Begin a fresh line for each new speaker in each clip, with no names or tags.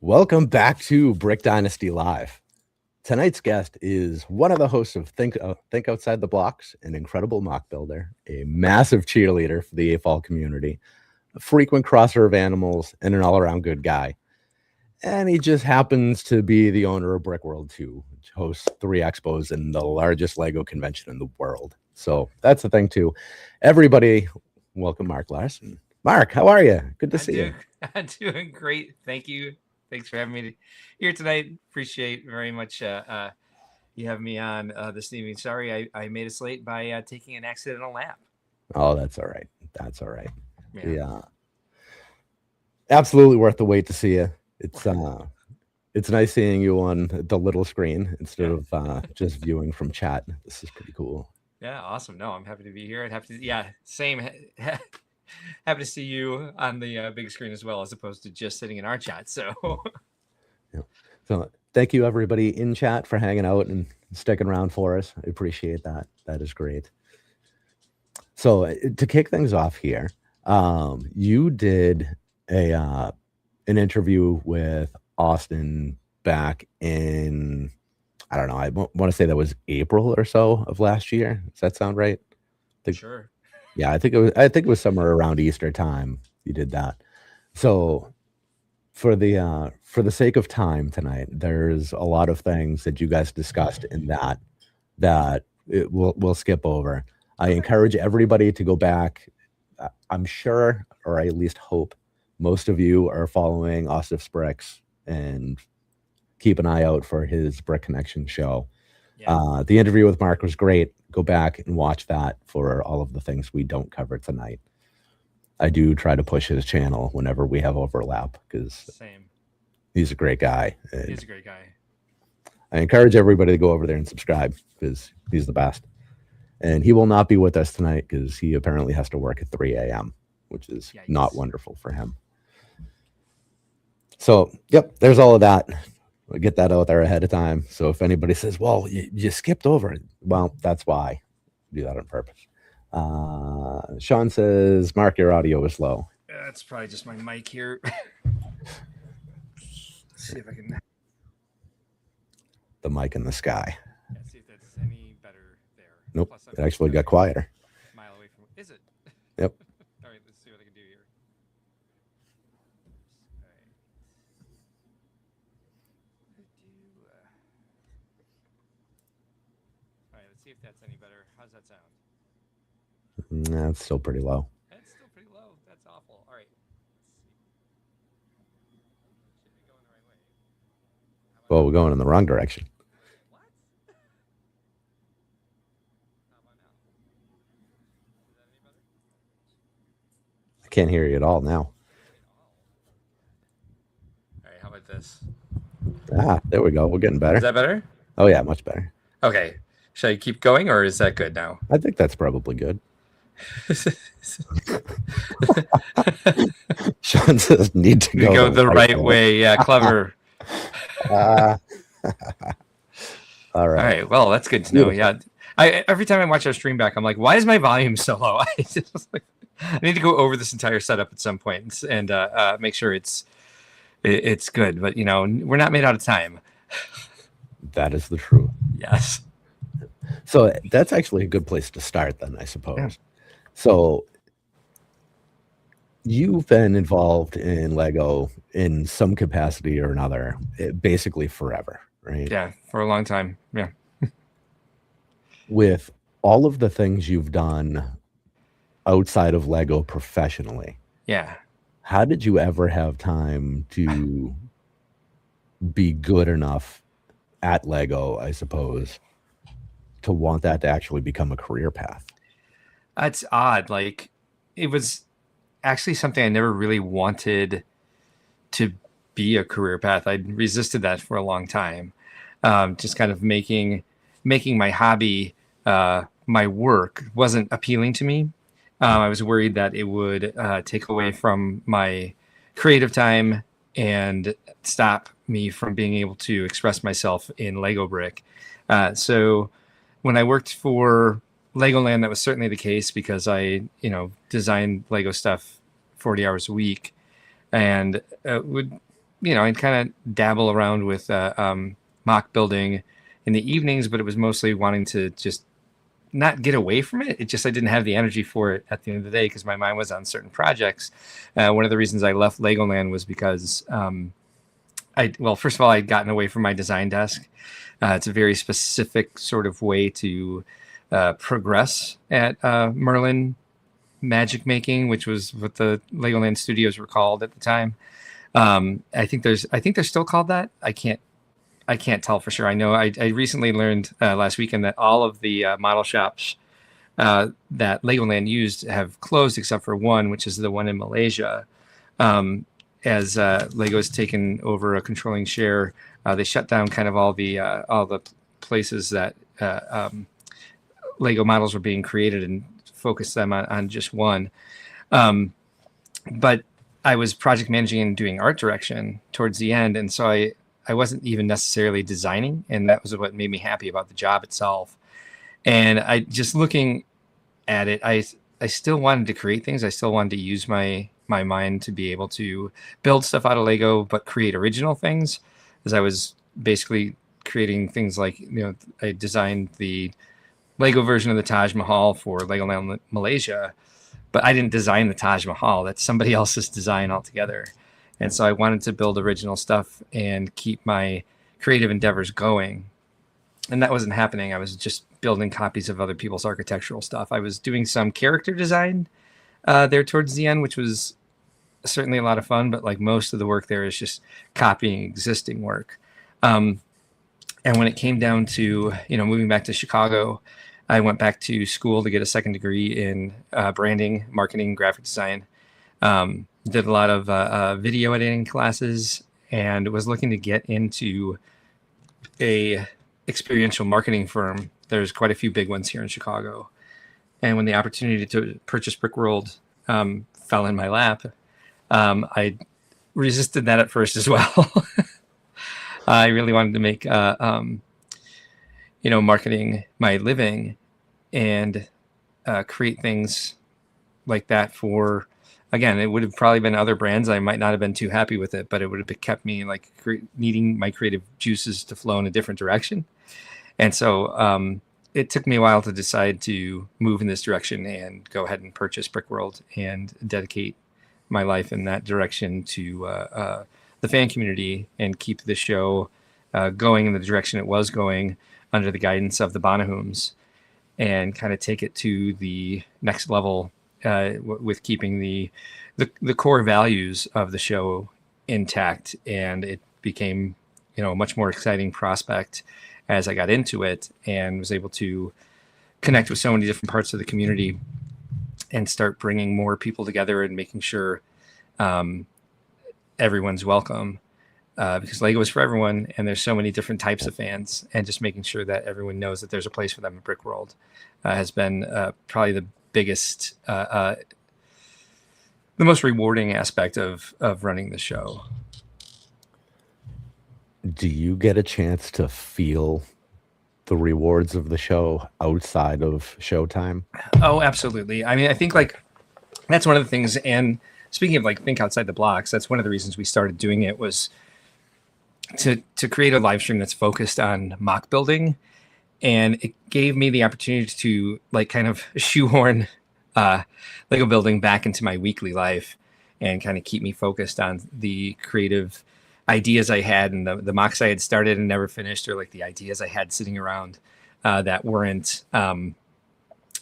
Welcome back to Brick Dynasty Live. Tonight's guest is one of the hosts of Think Outside the Blocks, an incredible mock builder, a massive cheerleader for the AFOL community, a frequent crosser of animals, and an all-around good guy. And he just happens to be the owner of Brickworld too, which hosts 3 expos and the largest Lego convention in the world. So that's the thing too. Everybody, welcome Mark Larson. Mark, how are you? Good to see you.
I'm doing great. Thank you. Thanks for having me here tonight. Appreciate very much you having me on this evening. Sorry, I made us late by taking an accidental nap.
Oh, that's all right. That's all right.
Yeah.
Absolutely worth the wait to see you. It's nice seeing you on the little screen instead of just viewing from chat. This is pretty cool.
Yeah, awesome. No, I'm happy to be here. I'd have to, same. Happy to see you on the big screen as well, as opposed to just sitting in our chat. So,
So thank you everybody in chat for hanging out and sticking around for us. I appreciate that. That is great. So to kick things off here, you did an interview with Austin back in, I don't know, I want to say that was April or so of last year. Does that sound right?
Sure.
Yeah, I think it was somewhere around Easter time you did that. So for the sake of time tonight, there's a lot of things that you guys discussed in that we'll skip over. I encourage everybody to go back. I'm sure, or I at least hope, most of you are following Osif's Bricks and keep an eye out for his Brick Connection show. Yeah. The interview with Mark was great. Go back and watch that for all of the things we don't cover tonight. I do try to push his channel whenever we have overlap because he's a great guy.
He's a great guy.
I encourage everybody to go over there and subscribe because he's the best. And he will not be with us tonight because he apparently has to work at 3 a.m., which is not wonderful for him. So, yep, there's all of that. We'll get that out there ahead of time. So if anybody says, well, you skipped over it, well, that's why. Do that on purpose. Sean says, Mark, your audio is low.
That's probably just my mic here. Let's see if I can.
The mic in the sky.
Let's see if that's any better there.
Nope, it actually got quieter.
A mile away from it. Is it?
Yep.
All right, let's see what I can do here. All right, let's see if that's any better. How's that sound?
Nah, it's still pretty low.
That's still pretty low. That's awful. All right. Should be going the right way.
Well, we're going in the wrong direction.
What? How about now? Is that any better?
I can't hear you at all now.
All right, how about this?
There we go. We're getting better.
Is that better?
Oh, yeah, much better.
Okay. Should I keep going or is that good now?
I think that's probably good. Sean says need to
go the right way. Yeah, clever.
All right.
All right. Well, that's good to know. Yeah. Every time I watch our stream back, I'm like, why is my volume so low? I need to go over this entire setup at some point and make sure it's good. But we're not made out of time.
That is the truth.
Yes.
So that's actually a good place to start then, I suppose. Yeah. So you've been involved in Lego in some capacity or another, basically forever, right?
Yeah, for a long time. Yeah.
With all of the things you've done outside of Lego professionally.
Yeah.
How did you ever have time to be good enough at Lego, I suppose, to want that to actually become a career path?
That's odd. Like, it was actually something I never really wanted to be a career path. I resisted that for a long time. Just kind of making my hobby my work wasn't appealing to me. I was worried that it would take away from my creative time and stop me from being able to express myself in Lego Brick. So when I worked for Legoland, that was certainly the case because I, designed Lego stuff 40 hours a week and would I'd kind of dabble around with mock building in the evenings, but it was mostly wanting to just not get away from it. It just, I didn't have the energy for it at the end of the day because my mind was on certain projects. One of the reasons I left Legoland was because first of all, I'd gotten away from my design desk. It's a very specific sort of way to progress at Merlin magic making, which was what the Legoland studios were called at the time. I think they're still called that. I can't tell for sure. I know I recently learned last weekend that all of the model shops that Legoland used have closed except for one, which is the one in Malaysia. As Lego's taken over a controlling share, they shut down kind of all the places that Lego models were being created and focused them on just one. But I was project managing and doing art direction towards the end, and so I wasn't even necessarily designing, and that was what made me happy about the job itself. And I just looking at it, I still wanted to create things. I still wanted to use my mind to be able to build stuff out of Lego, but create original things. As I was basically creating things like, I designed the Lego version of the Taj Mahal for Legoland Malaysia, but I didn't design the Taj Mahal. That's somebody else's design altogether. And so I wanted to build original stuff and keep my creative endeavors going. And that wasn't happening. I was just building copies of other people's architectural stuff. I was doing some character design there towards the end, which was certainly a lot of fun, but like most of the work there is just copying existing work. And when it came down to, moving back to Chicago, I went back to school to get a second degree in branding, marketing, graphic design. Did a lot of video editing classes and was looking to get into a experiential marketing firm. There's quite a few big ones here in Chicago. And when the opportunity to purchase Brickworld fell in my lap, I resisted that at first as well. I really wanted to make, marketing my living and create things like that for, again, it would have probably been other brands. I might not have been too happy with it, but it would have kept me like needing my creative juices to flow in a different direction. And so it took me a while to decide to move in this direction and go ahead and purchase Brickworld and dedicate my life in that direction to the fan community and keep the show going in the direction it was going under the guidance of the Bonahooms and kind of take it to the next level with keeping the core values of the show intact. And it became, a much more exciting prospect as I got into it and was able to connect with so many different parts of the community and start bringing more people together and making sure everyone's welcome because Lego is for everyone and there's so many different types of fans, and just making sure that everyone knows that there's a place for them in Brickworld has been probably the biggest, the most rewarding aspect of running the show.
Do you get a chance to feel the rewards of the show outside of showtime?
Oh, absolutely. I mean, I think like that's one of the things. And speaking of like think outside the blocks, that's one of the reasons we started doing it was to create a live stream that's focused on mock building. And it gave me the opportunity to like kind of shoehorn Lego building back into my weekly life and kind of keep me focused on the creative ideas I had and the mocks I had started and never finished, or like the ideas I had sitting around that weren't, that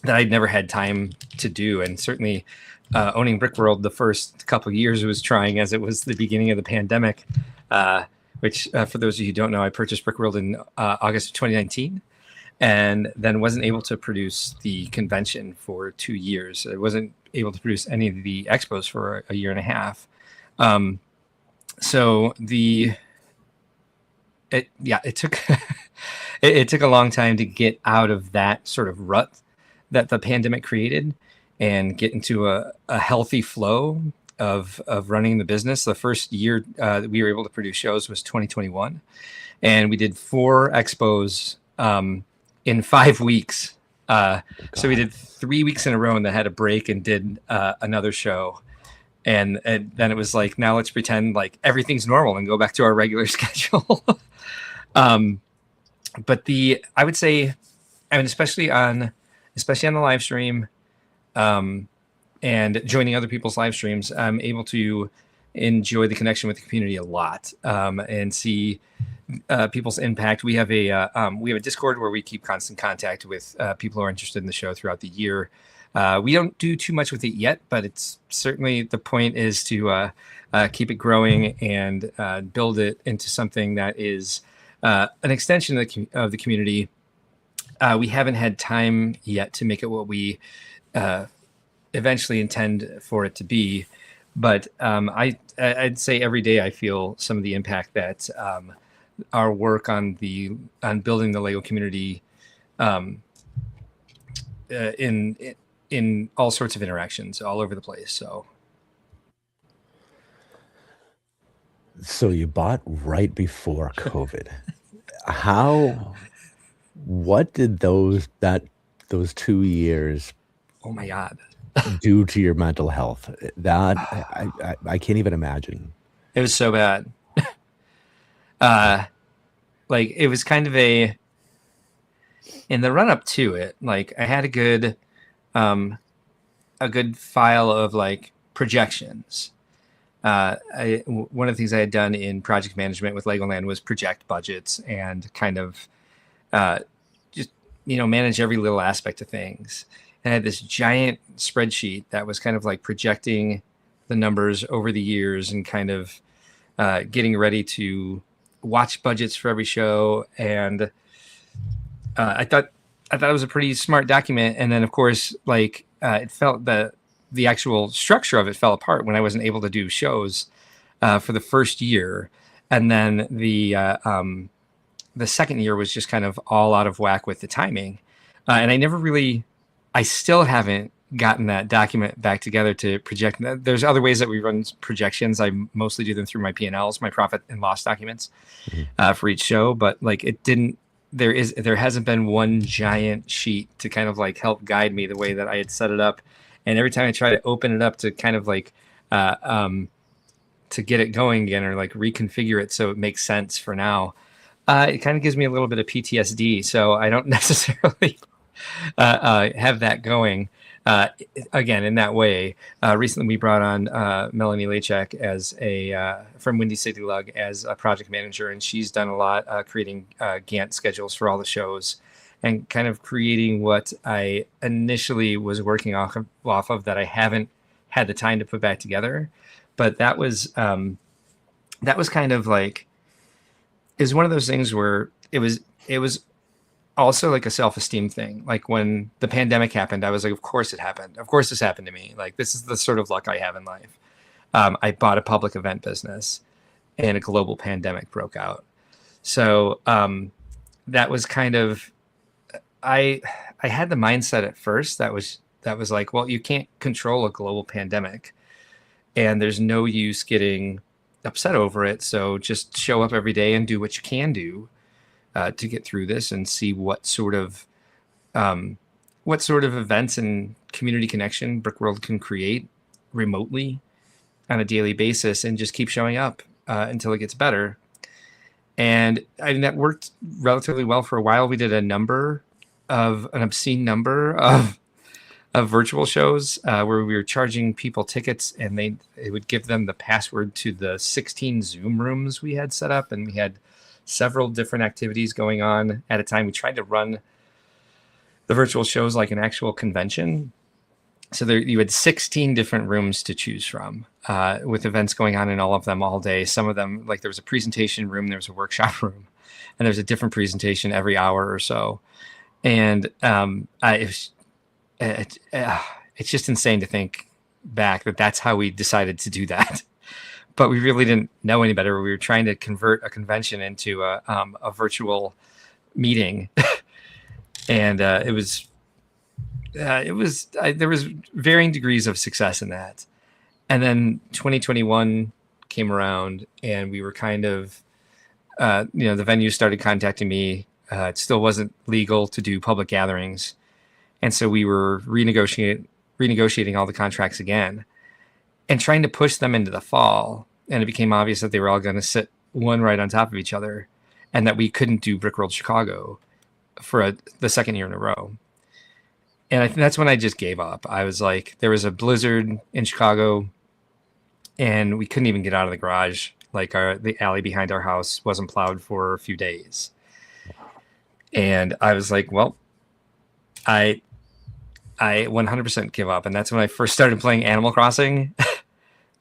I'd never had time to do. And certainly owning Brickworld the first couple of years was trying, as it was the beginning of the pandemic, which for those of you who don't know, I purchased Brickworld in August of 2019 and then wasn't able to produce the convention for 2 years. I wasn't able to produce any of the expos for a year and a half. So it took it took a long time to get out of that sort of rut that the pandemic created and get into a healthy flow of running the business. The first year that we were able to produce shows was 2021, and we did 4 expos in 5 weeks. So we did 3 weeks in a row and then had a break and did another show. And then it was like, now let's pretend like everything's normal and go back to our regular schedule. um, but I would say, I mean, especially on the live stream, and joining other people's live streams, I'm able to enjoy the connection with the community a lot, and see people's impact. We have a Discord where we keep constant contact with people who are interested in the show throughout the year. We don't do too much with it yet, but it's certainly, the point is to keep it growing and build it into something that is an extension of the community. We haven't had time yet to make it what we eventually intend for it to be, but I'd say every day I feel some of the impact that our work on building the Lego community in all sorts of interactions all over the place.
So you bought right before COVID. What did those 2 years
Oh my God.
do to your mental health? That I can't even imagine.
It was so bad. Like, it was kind of in the run up to it, like, I had a good file of like projections. One of the things I had done in project management with Legoland was project budgets and kind of just, manage every little aspect of things. And I had this giant spreadsheet that was kind of like projecting the numbers over the years and kind of getting ready to watch budgets for every show. And I thought it was a pretty smart document. And then, of course, like it felt that the actual structure of it fell apart when I wasn't able to do shows for the first year. And then the second year was just kind of all out of whack with the timing. And I still haven't gotten that document back together to project. There's other ways that we run projections. I mostly do them through my P&Ls, my profit and loss documents for each show. But like, there hasn't been one giant sheet to kind of like help guide me the way that I had set it up. And every time I try to open it up to kind of like to get it going again, or like reconfigure it so it makes sense for now, it kind of gives me a little bit of PTSD. So I don't necessarily have that going again in that way. Recently, we brought on Melanie Lachek from Windy City Lug as a project manager, and she's done a lot creating Gantt schedules for all the shows and kind of creating what I initially was working off of that I haven't had the time to put back together. But that was kind of like, is one of those things where it was also like a self-esteem thing. Like when the pandemic happened, I was like, of course it happened. Of course this happened to me. Like, this is the sort of luck I have in life. I bought a public event business and a global pandemic broke out. So that was kind of, I had the mindset at first that was like, well, you can't control a global pandemic and there's no use getting upset over it. So just show up every day and do what you can do to get through this, and see what sort of events and community connection Brickworld can create remotely on a daily basis, and just keep showing up until it gets better. And that worked relatively well for a while. We did an obscene number of virtual shows where we were charging people tickets, and it would give them the password to the 16 Zoom rooms we had set up, and we had several different activities going on at a time. We tried to run the virtual shows like an actual convention. So you had 16 different rooms to choose from, with events going on in all of them all day. Some of them, like there was a presentation room, there was a workshop room, and there's a different presentation every hour or so. And it's just insane to think back that that's how we decided to do that. But we really didn't know any better. We were trying to convert a convention into a virtual meeting, and there was varying degrees of success in that. And then 2021 came around, and we were kind of, the venue started contacting me. It still wasn't legal to do public gatherings, and so we were renegotiating all the contracts again. and trying to push them into the fall. And it became obvious that they were all going to sit one right on top of each other, and that we couldn't do Brickworld Chicago for the second year in a row. And I think that's when I just gave up. I was like, there was a blizzard in Chicago, and we couldn't even get out of the garage. Like the alley behind our house wasn't plowed for a few days. And I was like, well, I 100% give up. And that's when I first started playing Animal Crossing.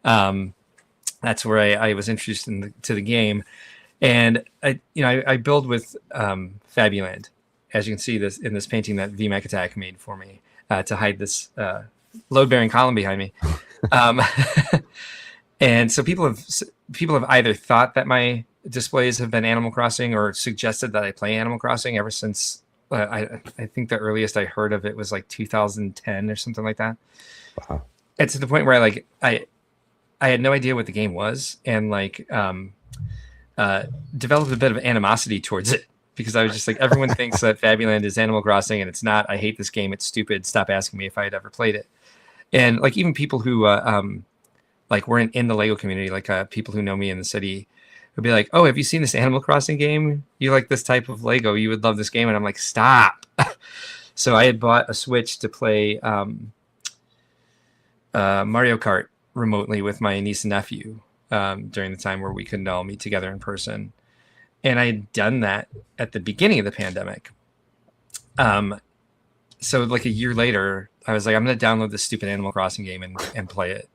That's where I was introduced to the game. And I build with Fabuland, as you can see this in this painting that VMAC Attack made for me to hide this load-bearing column behind me. And so people have either thought that my displays have been Animal Crossing or suggested that I play Animal Crossing ever since I think the earliest I heard of it was like 2010 or something like that.
Wow.
And to the point where I had no idea what the game was, and developed a bit of animosity towards it, because I was just like, everyone thinks that Fabuland is Animal Crossing, and it's not. I hate this game. It's stupid. Stop asking me if I had ever played it. And like even people who weren't in the Lego community, like people who know me in the city, would be like, "Oh, have you seen this Animal Crossing game? You like this type of Lego? You would love this game." And I'm like, "Stop!" So I had bought a Switch to play Mario Kart remotely with my niece and nephew during the time where we couldn't all meet together in person. And I had done that at the beginning of the pandemic. So like a year later, I was like, I'm going to download this stupid Animal Crossing game and play it.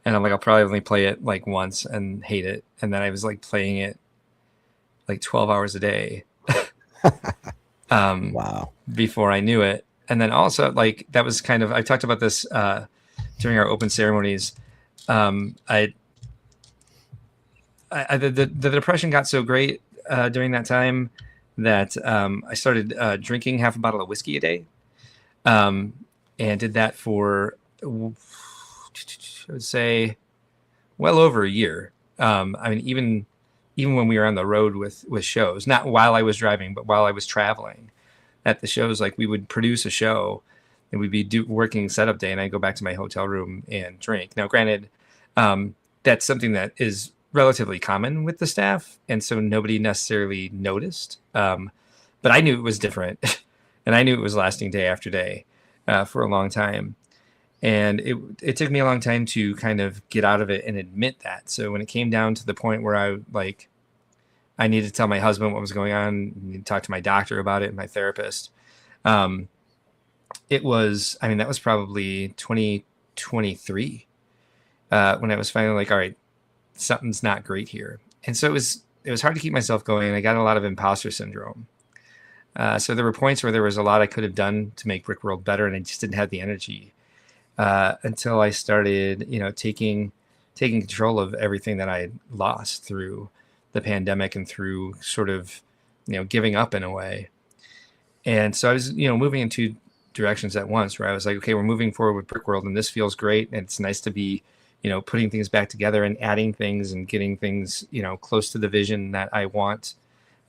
And I'm like, I'll probably only play it like once and hate it. And then I was like playing it like 12 hours a day.
Wow.
Before I knew it. And then also like, that was kind of, I talked about this during our open ceremonies. The depression got so great during that time that I started drinking half a bottle of whiskey a day, and did that for I would say well over a year. I mean, even when we were on the road with shows, not while I was driving, but while I was traveling at the shows, like we would produce a show and we'd be working setup day, and I'd go back to my hotel room and drink. Now, granted, that's something that is relatively common with the staff, and so nobody necessarily noticed. But I knew it was different, and I knew it was lasting day after day for a long time. And it took me a long time to kind of get out of it and admit that. So when it came down to the point where I needed to tell my husband what was going on, and talk to my doctor about it and my therapist, that was probably 2023 when I was finally like, all right, something's not great here. And so it was hard to keep myself going. I got a lot of imposter syndrome. So there were points where there was a lot I could have done to make Brickworld better, and I just didn't have the energy until I started, taking control of everything that I had lost through the pandemic and through sort of, giving up in a way. And so I was, moving in two directions at once, where I was like, okay, we're moving forward with Brickworld, and this feels great. And it's nice to be, putting things back together and adding things and getting things, close to the vision that I want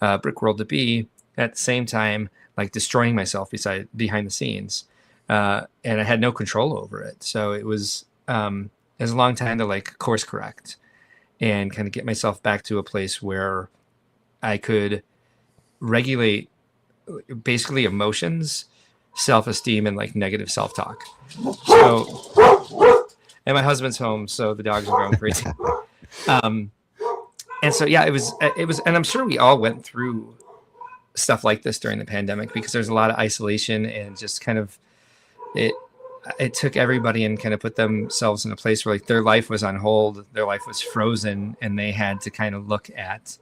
Brickworld to be. At the same time, like destroying myself behind the scenes. And I had no control over it. So it was a long time to like course correct and kind of get myself back to a place where I could regulate basically emotions, self-esteem, and like negative self-talk. So, and my husband's home, so the dogs are going crazy. And so, yeah, it was, and I'm sure we all went through stuff like this during the pandemic, because there's a lot of isolation, and just kind of it took everybody and kind of put themselves in a place where like their life was on hold, their life was frozen, and they had to kind of look at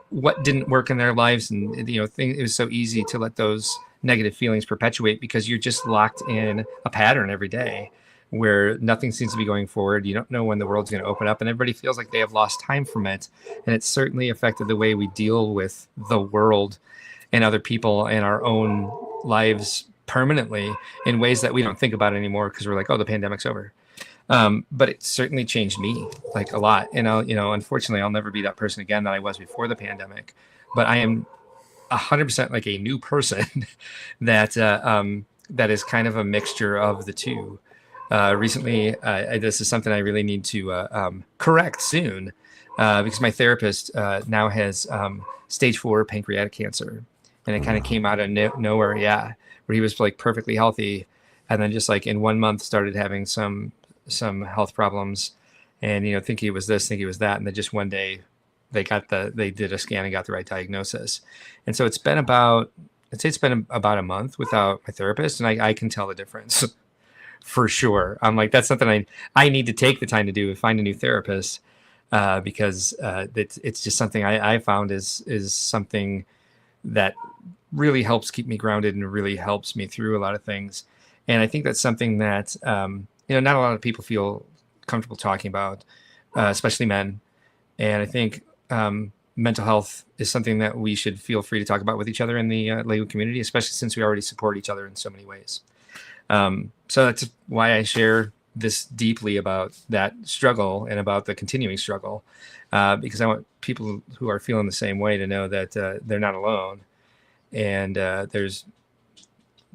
what didn't work in their lives. And it was so easy to let those negative feelings perpetuate, because you're just locked in a pattern every day where nothing seems to be going forward. You don't know when the world's going to open up, and everybody feels like they have lost time from it. And it's certainly affected the way we deal with the world and other people and our own lives permanently in ways that we don't think about anymore, because we're like, oh, the pandemic's over. But it certainly changed me like a lot. And unfortunately, I'll never be that person again that I was before the pandemic. But I am 100% like a new person that is kind of a mixture of the two. Recently, this is something I really need to correct soon, because my therapist now has stage 4 pancreatic cancer, and it kind of came out of nowhere. Yeah, where he was like perfectly healthy, and then just like in 1 month started having some health problems, and think he was this, think he was that, and then just one day they did a scan and got the right diagnosis, and so I'd say it's been about a month without my therapist, and I can tell the difference. For sure. I'm like, that's something I need to take the time to do, find a new therapist, because it's just something I found is something that really helps keep me grounded and really helps me through a lot of things. And I think that's something that, not a lot of people feel comfortable talking about, especially men. And I think mental health is something that we should feel free to talk about with each other in the Lego community, especially since we already support each other in so many ways. So that's why I share this deeply about that struggle and about the continuing struggle, because I want people who are feeling the same way to know that they're not alone. And there's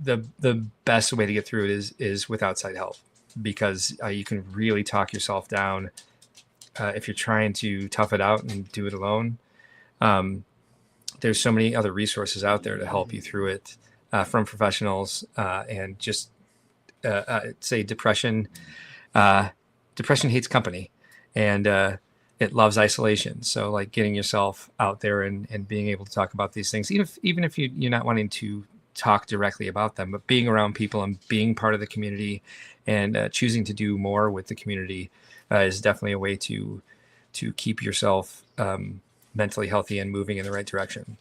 the best way to get through it is with outside help, because you can really talk yourself down if you're trying to tough it out and do it alone. There's so many other resources out there to help you through it, from professionals, and just say depression hates company, and it loves isolation. So like getting yourself out there and being able to talk about these things, even if you're not wanting to talk directly about them, but being around people and being part of the community and choosing to do more with the community is definitely a way to keep yourself mentally healthy and moving in the right direction.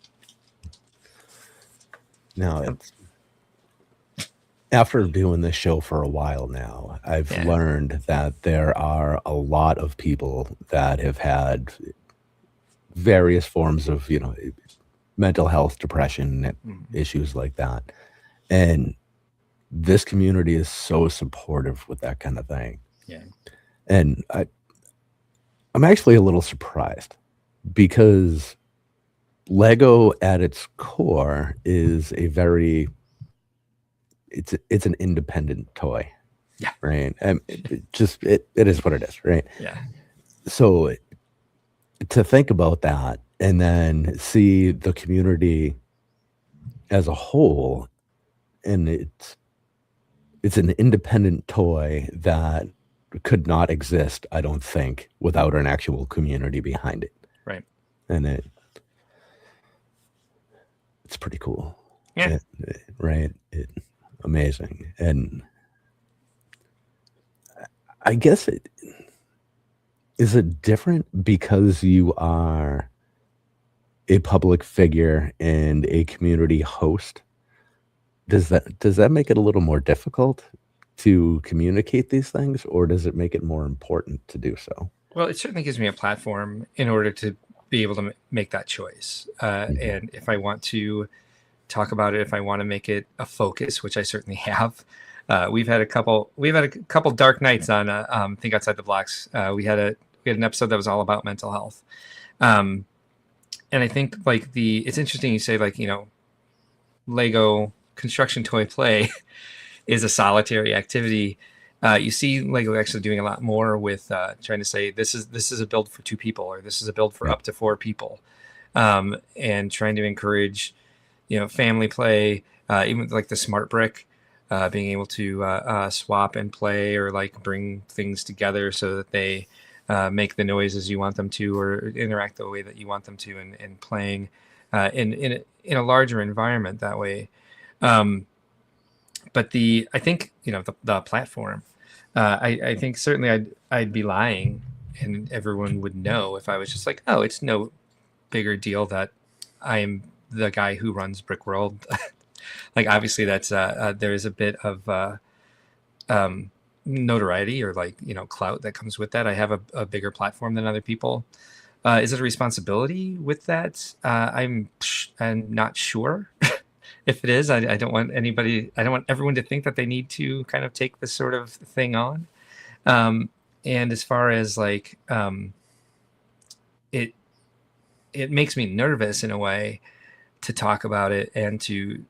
Now, after doing this show for a while now, I've learned that there are a lot of people that have had various forms of, mental health, depression, issues like that. And this community is so supportive with that kind of thing.
Yeah.
And I'm actually a little surprised, because Lego at its core is it's an independent toy.
Yeah.
Right. And it is what it is. Right.
Yeah.
So to think about that and then see the community as a whole, and it's an independent toy that could not exist, I don't think, without an actual community behind it.
Right.
And it's pretty cool.
Yeah.
Right. Amazing. And I guess is it different because you are a public figure and a community host? Does that make it a little more difficult to communicate these things, or does it make it more important to do so?
Well, it certainly gives me a platform in order to be able to make that choice. And if I want to talk about it, if I want to make it a focus, which I certainly have, we've had a couple dark nights on Think Outside the Blocks. We had an episode that was all about mental health. And I think like it's interesting you say, like, Lego construction toy play is a solitary activity. You see Lego actually doing a lot more with trying to say this is a build for 2 people, or this is a build for up to 4 people, and trying to encourage family play, even like the smart brick, being able to swap and play, or like bring things together so that they make the noises you want them to, or interact the way that you want them to, and playing in a larger environment that way. But I think the platform, I think certainly I'd be lying, and everyone would know if I was just like, oh, it's no bigger deal that I'm the guy who runs Brickworld. Like obviously that's there is a bit of notoriety, or like clout that comes with that. I have a bigger platform than other people. Is it a responsibility with that? I'm not sure. If it is, I don't want everyone to think that they need to kind of take this sort of thing on. And as far as like, it makes me nervous in a way to talk about it and to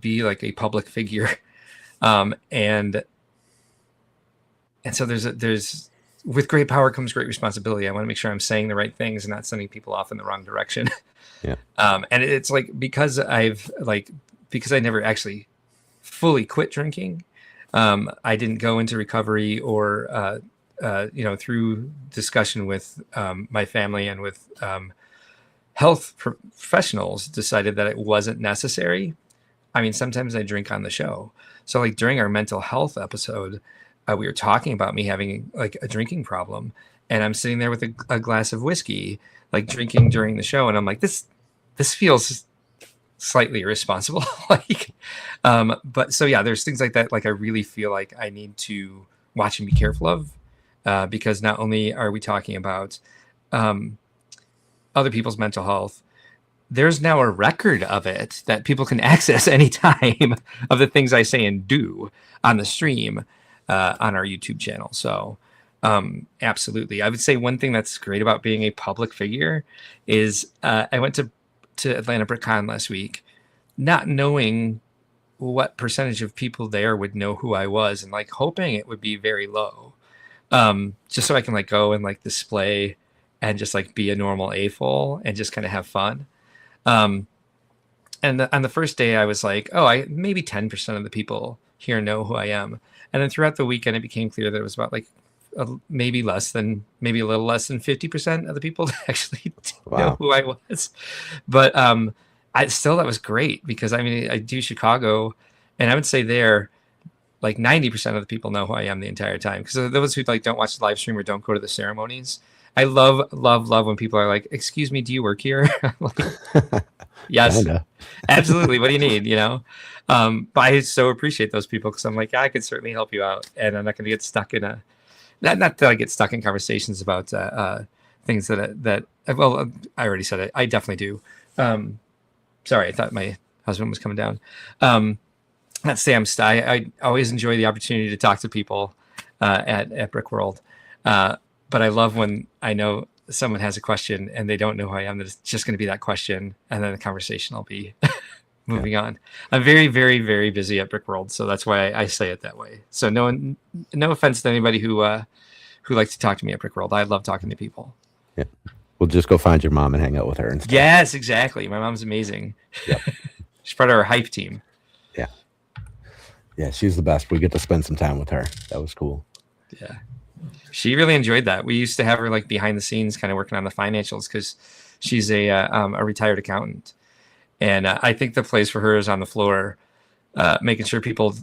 be like a public figure. And and so there's with great power comes great responsibility. I want to make sure I'm saying the right things and not sending people off in the wrong direction.
Yeah.
And it's like, because I never actually fully quit drinking. I didn't go into recovery or, through discussion with my family and with health professionals, decided that it wasn't necessary. I mean, sometimes I drink on the show. So like during our mental health episode, we were talking about me having like a drinking problem, and I'm sitting there with a glass of whiskey, like drinking during the show. And I'm like, this feels slightly irresponsible. But so yeah, there's things like that. Like I really feel like I need to watch and be careful of, because not only are we talking about other people's mental health, there's now a record of it that people can access anytime of the things I say and do on the stream, on our YouTube channel. So absolutely. I would say one thing that's great about being a public figure is I went to Atlanta BrickCon last week, not knowing what percentage of people there would know who I was, and like hoping it would be very low, just so I can like go and like display and just like be a normal AFOL and just kind of have fun. And on the first day I was like, oh, maybe 10% of the people here know who I am. And then throughout the weekend, it became clear that it was about like maybe a little less than 50% of the people that actually know who I was. But that was great, because I mean, I do Chicago, and I would say there, like 90% of the people know who I am the entire time. Because those who like don't watch the live stream or don't go to the ceremonies, I love when people are like, "Excuse me, do you work here?" Like, yes,
Kinda.
absolutely. What do you need? But I so appreciate those people, because I'm like, yeah, I could certainly help you out, and I'm not going to get stuck in not that I get stuck in conversations about things that well, I already said it. I definitely do. Sorry, I thought my husband was coming down. Not to say I always enjoy the opportunity to talk to people at Brickworld. But I love when I know someone has a question and they don't know who I am, that it's just going to be that question, and then the conversation will be moving on. I'm very, very, very busy at Brickworld, so that's why I say it that way. So no offense to anybody who likes to talk to me at Brickworld. I love talking to people.
Yeah. We'll just go find your mom and hang out with her and stuff.
Yes, exactly. My mom's amazing.
Yep.
She's part of our hype team.
Yeah. Yeah, she's the best. We get to spend some time with her. That was cool.
Yeah. She really enjoyed that. We used to have her like behind the scenes, kind of working on the financials, because she's a retired accountant, and I think the place for her is on the floor, making sure people.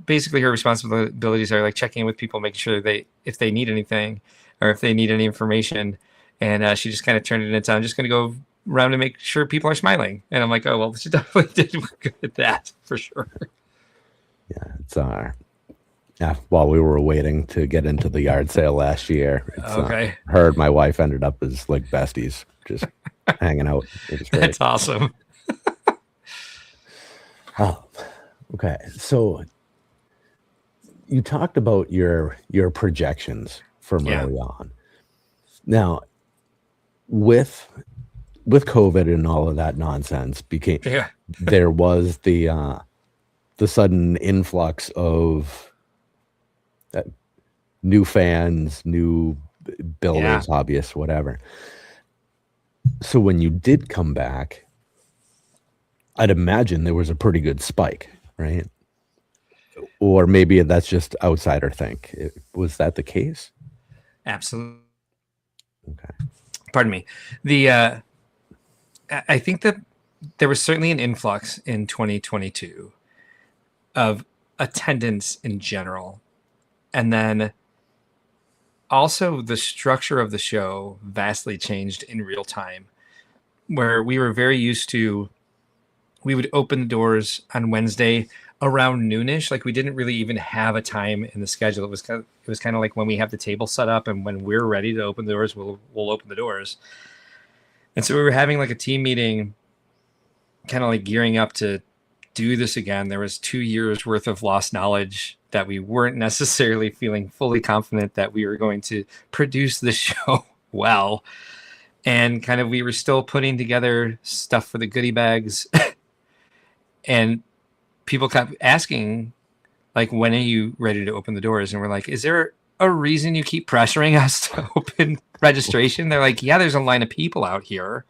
Basically, her responsibilities are like checking in with people, making sure if they need anything or if they need any information, and she just kind of turned it into, I'm just going to go around and make sure people are smiling. And I'm like, oh well, she definitely did good at that for sure.
Yeah, it's yeah, while we were waiting to get into the yard sale last year, her and my wife ended up as like besties, just hanging out. It was great.
That's awesome.
Oh, okay. So you talked about your projections from early on. Now, with COVID and all of that nonsense, there was the sudden influx of new fans, new builders, hobbyists, whatever. So when you did come back, I'd imagine there was a pretty good spike, right? Or maybe that's just outsider think. Was that the case?
Absolutely.
Okay.
Pardon me. I think that there was certainly an influx in 2022 of attendance in general. And then also the structure of the show vastly changed in real time, where we were very used to, we would open the doors on Wednesday around noonish. Like we didn't really even have a time in the schedule. It was kind of like when we have the table set up and when we're ready to open the doors, we'll open the doors. And so we were having like a team meeting, kind of like gearing up to do this again. There was 2 years worth of lost knowledge that we weren't necessarily feeling fully confident that we were going to produce the show well. And kind of, we were still putting together stuff for the goodie bags and people kept asking Like, when are you ready to open the doors? And we're like, is there a reason you keep pressuring us to open registration? They're like, yeah, there's a line of people out here.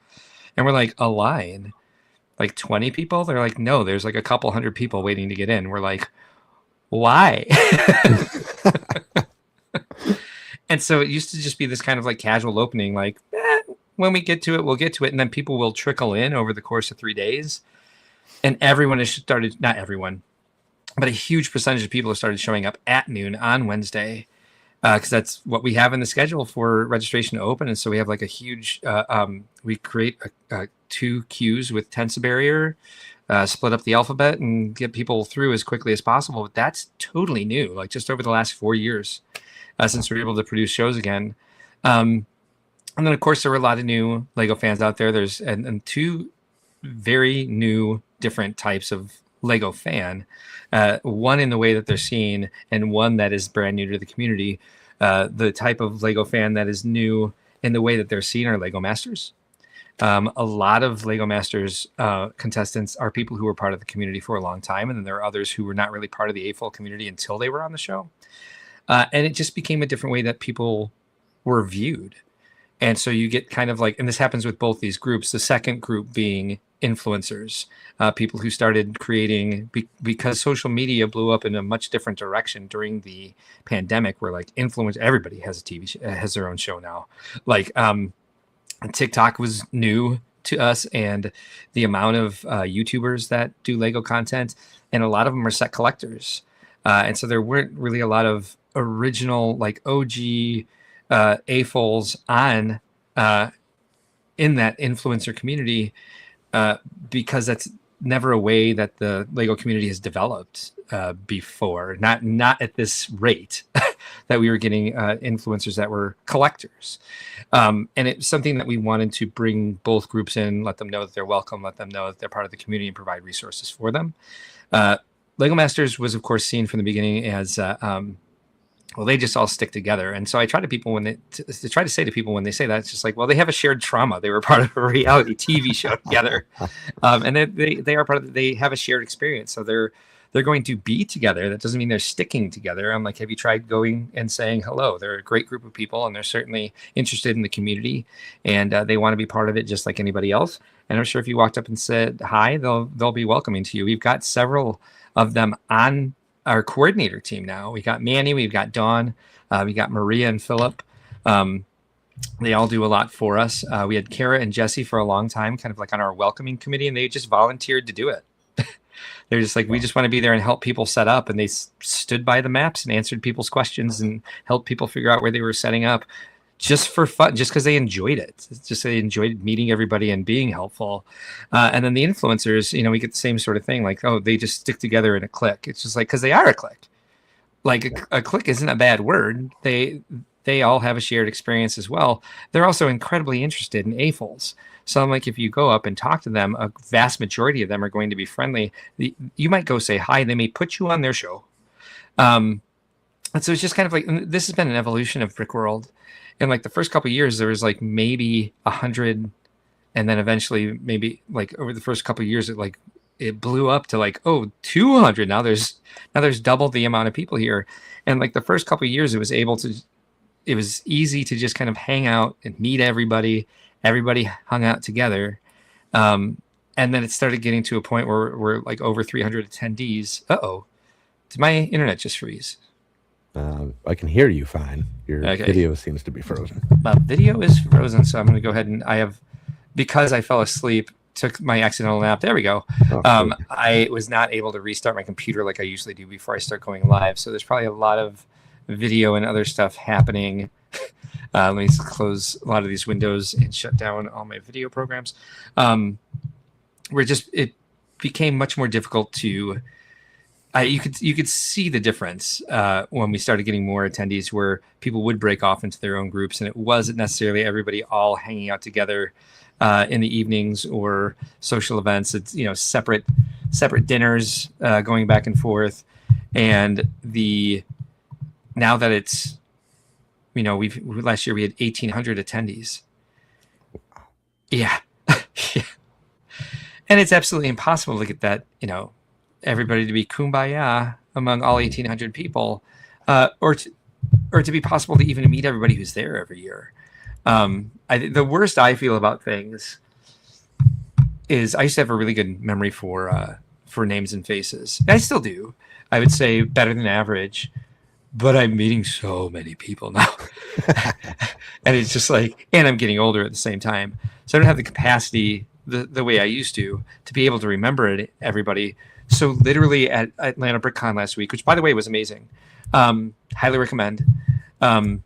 And we're like, a line? Like 20 people? They're like, no, there's like a couple hundred people waiting to get in. We're like, why? And so it used to just be this kind of like casual opening, like, when we get to it, we'll get to it. And then people will trickle in over the course of 3 days. And everyone has started, not everyone, but a huge percentage of people have started showing up at noon on Wednesday, because that's what we have in the schedule for registration to open. And so we have like a huge, we create 2 queues with tensor barrier, split up the alphabet and get people through as quickly as possible. But that's totally new, like just over the last 4 years, since we were able to produce shows again. And then, of course, there were a lot of new Lego fans out there. There's and 2 very new, different types of Lego fan. One in the way that they're seen, and one that is brand new to the community. The type of Lego fan that is new in the way that they're seen are Lego Masters. A lot of Lego Masters contestants are people who were part of the community for a long time, and then there are others who were not really part of the AFOL community until they were on the show. And it just became a different way that people were viewed. And so you get kind of like, and this happens with both these groups, the second group being influencers, people who started creating, because social media blew up in a much different direction during the pandemic, where like everybody has a TV has their own show now. Like TikTok was new to us, and the amount of YouTubers that do Lego content, and a lot of them are set collectors. And so there weren't really a lot of original, like OG AFOLs on in that influencer community, because that's never a way that the Lego community has developed before. Not at this rate that we were getting influencers that were collectors. And it's something that we wanted to bring both groups in, let them know that they're welcome, let them know that they're part of the community, and provide resources for them. Lego Masters was, of course, seen from the beginning as well, they just all stick together. And so I try to try to say to people when they say that, it's just like, well, they have a shared trauma. They were part of a reality TV show together, and they are part of. They have a shared experience, so they're going to be together. That doesn't mean they're sticking together. I'm like, have you tried going and saying hello? They're a great group of people, and they're certainly interested in the community, and they want to be part of it just like anybody else. And I'm sure if you walked up and said hi, they'll be welcoming to you. We've got several of them on our coordinator team now. We got Manny, we've got Dawn, we got Maria and Philip. They all do a lot for us. We had Kara and Jesse for a long time, kind of like on our welcoming committee, and they just volunteered to do it. They're just like, we just want to be there and help people set up. And they stood by the maps and answered people's questions and helped people figure out where they were setting up, just for fun, just because they enjoyed it. It's just they enjoyed meeting everybody and being helpful. And then the influencers, we get the same sort of thing. Like, oh, they just stick together in a clique. It's just like, because they are a clique. Like a clique isn't a bad word. They all have a shared experience as well. They're also incredibly interested in AFOLs. So I'm like, if you go up and talk to them, a vast majority of them are going to be friendly. You might go say hi. They may put you on their show. And so it's just kind of like, this has been an evolution of Brickworld. And like the first couple of years, there was like maybe 100, and then eventually maybe like over the first couple of years, it blew up to like, 200. Now there's double the amount of people here. And like the first couple of years, it was easy to just kind of hang out and meet everybody. Everybody hung out together. And then it started getting to a point where we're like over 300 attendees. Did my internet just freeze?
I can hear you fine. Your video seems to be frozen.
My video is frozen, so I'm going to go ahead and because I fell asleep, took my accidental nap. There we go. I was not able to restart my computer like I usually do before I start going live. So there's probably a lot of video and other stuff happening. Let me close a lot of these windows and shut down all my video programs. It became much more difficult to. You could see the difference when we started getting more attendees, where people would break off into their own groups, and it wasn't necessarily everybody all hanging out together in the evenings or social events. It's separate dinners going back and forth, and now that it's last year we had 1,800 attendees. Yeah. Yeah. And it's absolutely impossible to get that everybody to be kumbaya among all 1,800 people, or to be possible to even meet everybody who's there every year. The worst I feel about things is I used to have a really good memory for names and faces. I still do. I would say better than average, but I'm meeting so many people now. And it's just like, and I'm getting older at the same time. So I don't have the capacity the way I used to be able to remember everybody. So literally at Atlanta BrickCon last week, which by the way was amazing. Highly recommend. I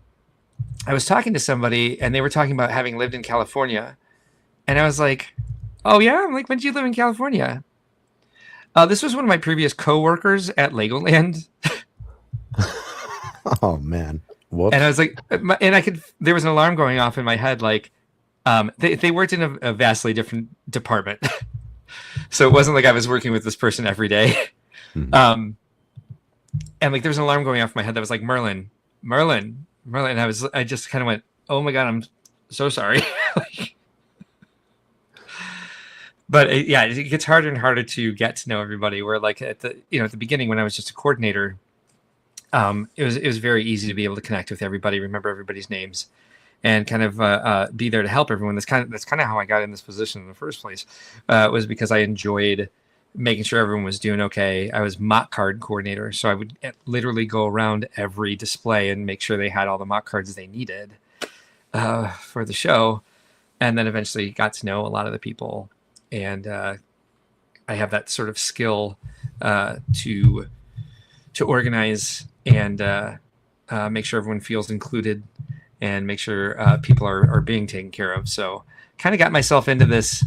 was talking to somebody and they were talking about having lived in California. And I was like, oh yeah? I'm like, when did you live in California? This was one of my previous coworkers at Legoland.
Oh man. Whoops.
And I was like, there was an alarm going off in my head. Like, they worked in a vastly different department. So it wasn't like I was working with this person every day. Mm-hmm. And like, there was an alarm going off in my head that was like, Merlin. And I just kind of went, oh my God, I'm so sorry. But it gets harder and harder to get to know everybody. Where like at the beginning when I was just a coordinator, it was very easy to be able to connect with everybody, remember everybody's names, and kind of be there to help everyone. That's kind of how I got in this position in the first place. Was because I enjoyed making sure everyone was doing okay. I was mock card coordinator, so I would literally go around every display and make sure they had all the mock cards they needed for the show, and then eventually got to know a lot of the people. And I have that sort of skill to organize and make sure everyone feels included and make sure people are being taken care of. So kind of got myself into this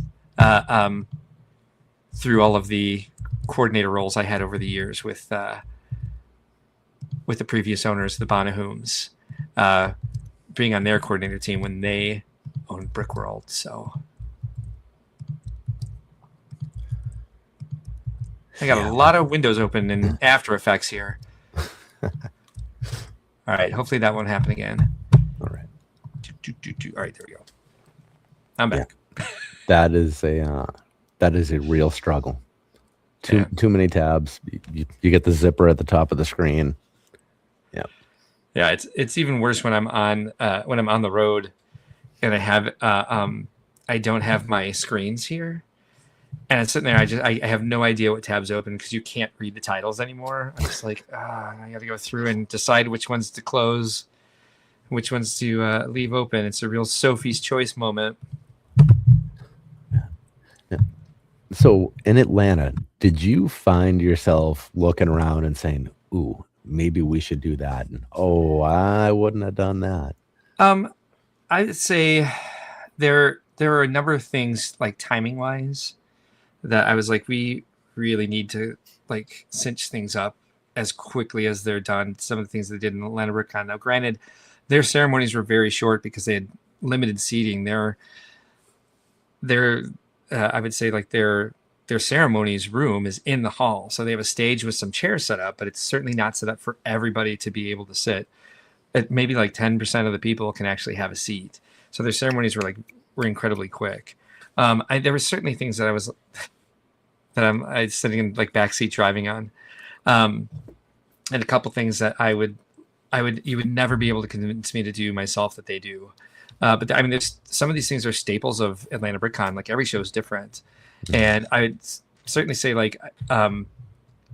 through all of the coordinator roles I had over the years with the previous owners, the Bonahooms, being on their coordinator team when they owned Brickworld. So I got a lot of windows open in After Effects here. All right. Hopefully that won't happen again.
All right.
All right. There we go. I'm back.
Yeah. That is a real struggle. Too many tabs. You get the zipper at the top of the screen. Yeah. Yeah.
It's even worse when I'm on the road and I don't have my screens here. And I'm sitting there, I have no idea what tabs open because you can't read the titles anymore. I'm just like, I got to go through and decide which ones to close, which ones to leave open. It's a real Sophie's Choice moment.
Yeah. So in Atlanta, did you find yourself looking around and saying, ooh, maybe we should do that? And, oh, I wouldn't have done that.
I would say there are a number of things like timing wise that I was like, we really need to like cinch things up as quickly as they're done. Some of the things they did in Atlanta BrickCon. Now, granted, their ceremonies were very short because they had limited seating. Their I would say like their ceremonies room is in the hall. So they have a stage with some chairs set up, but it's certainly not set up for everybody to be able to sit. Maybe like 10% of the people can actually have a seat. So their ceremonies were incredibly quick. There were certainly things that I was sitting in like backseat driving on, and a couple things that you would never be able to convince me to do myself that they do. But I mean, there's some of these things are staples of Atlanta BrickCon. Like every show is different, and I would certainly say like,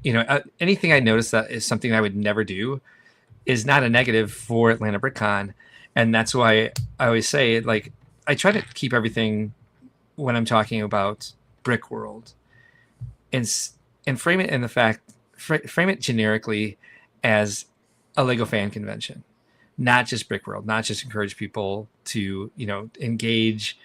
anything I notice that is something I would never do is not a negative for Atlanta BrickCon, and that's why I always say like I try to keep everything when I'm talking about Brickworld, and frame it in the frame it generically as a Lego fan convention, not just Brickworld, not just encourage people to engage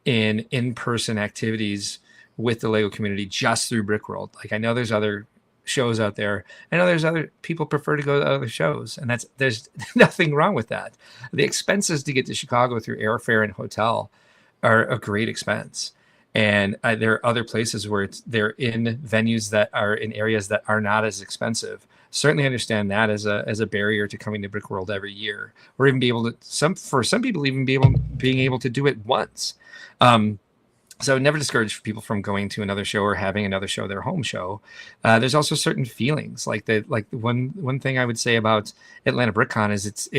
in in-person activities with the Lego community just through Brickworld. Like I know there's other shows out there. I know there's other people prefer to go to other shows, and there's nothing wrong with that. The expenses to get to Chicago through airfare and hotel are a great expense. And there are other places where they're in venues that are in areas that are not as expensive. Certainly understand that as a barrier to coming to Brickworld every year, or even be able to for some people even being able to do it once. So never discourage people from going to another show or having another show, their home show. There's also certain feelings like that. Like one thing I would say about Atlanta BrickCon is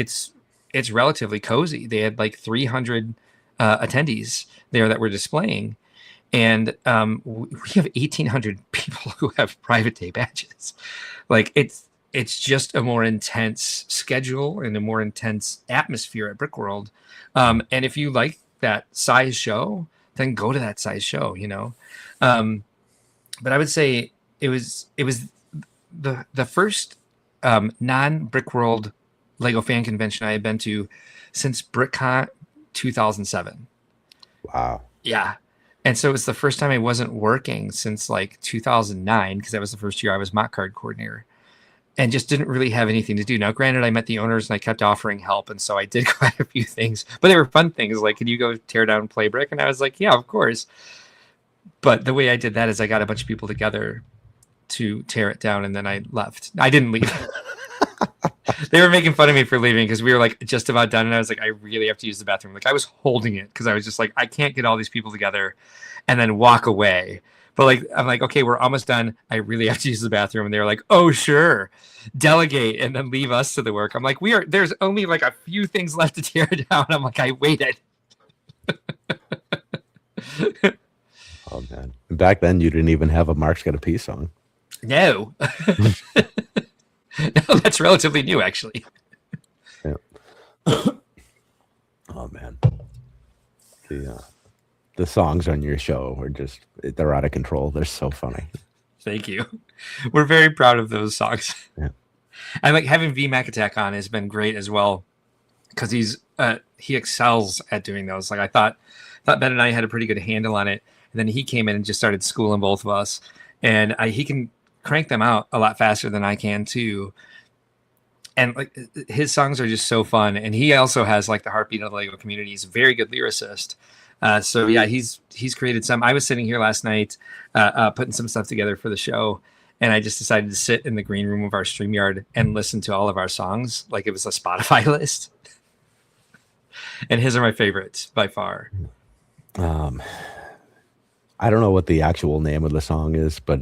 it's relatively cozy. They had like 300 attendees there that were displaying, and we have 1,800 people who have private day badges. Like it's just a more intense schedule and a more intense atmosphere at Brickworld. And if you like that size show, then go to that size show, you know. But I would say it was the first non Brickworld Lego fan convention I had been to since BrickCon 2007.
Wow.
Yeah. And so it's the first time I wasn't working since like 2009, because that was the first year I was mock card coordinator, and just didn't really have anything to do. Now, granted, I met the owners and I kept offering help, and so I did quite a few things, but they were fun things. Like, can you go tear down play brick? And I was like, yeah, of course. But the way I did that is I got a bunch of people together to tear it down, and then I left. I didn't leave. They were making fun of me for leaving because we were like just about done, and I was like, I really have to use the bathroom. Like, I was holding it because I was just like, I can't get all these people together and then walk away. But like, I'm like, okay, we're almost done. I really have to use the bathroom. And they were like, oh, sure, delegate and then leave us to the work. I'm like, there's only like a few things left to tear down. I'm like, I waited.
Oh man. Back then you didn't even have a Mark's Got a Pee song.
No. No, that's relatively new, actually.
Yeah. Oh man. The songs on your show are they're out of control. They're so funny.
Thank you. We're very proud of those songs.
Yeah.
And like having V Mac Attack on has been great as well, because he excels at doing those. Like I thought Ben and I had a pretty good handle on it, and then he came in and just started schooling both of us, and he can crank them out a lot faster than I can too. And like his songs are just so fun, and he also has like the heartbeat of the Lego community. He's a very good lyricist. So yeah, he's created some. I was sitting here last night putting some stuff together for the show, and I just decided to sit in the green room of our StreamYard and listen to all of our songs like it was a Spotify list. And his are my favorites by far.
I don't know what the actual name of the song is, but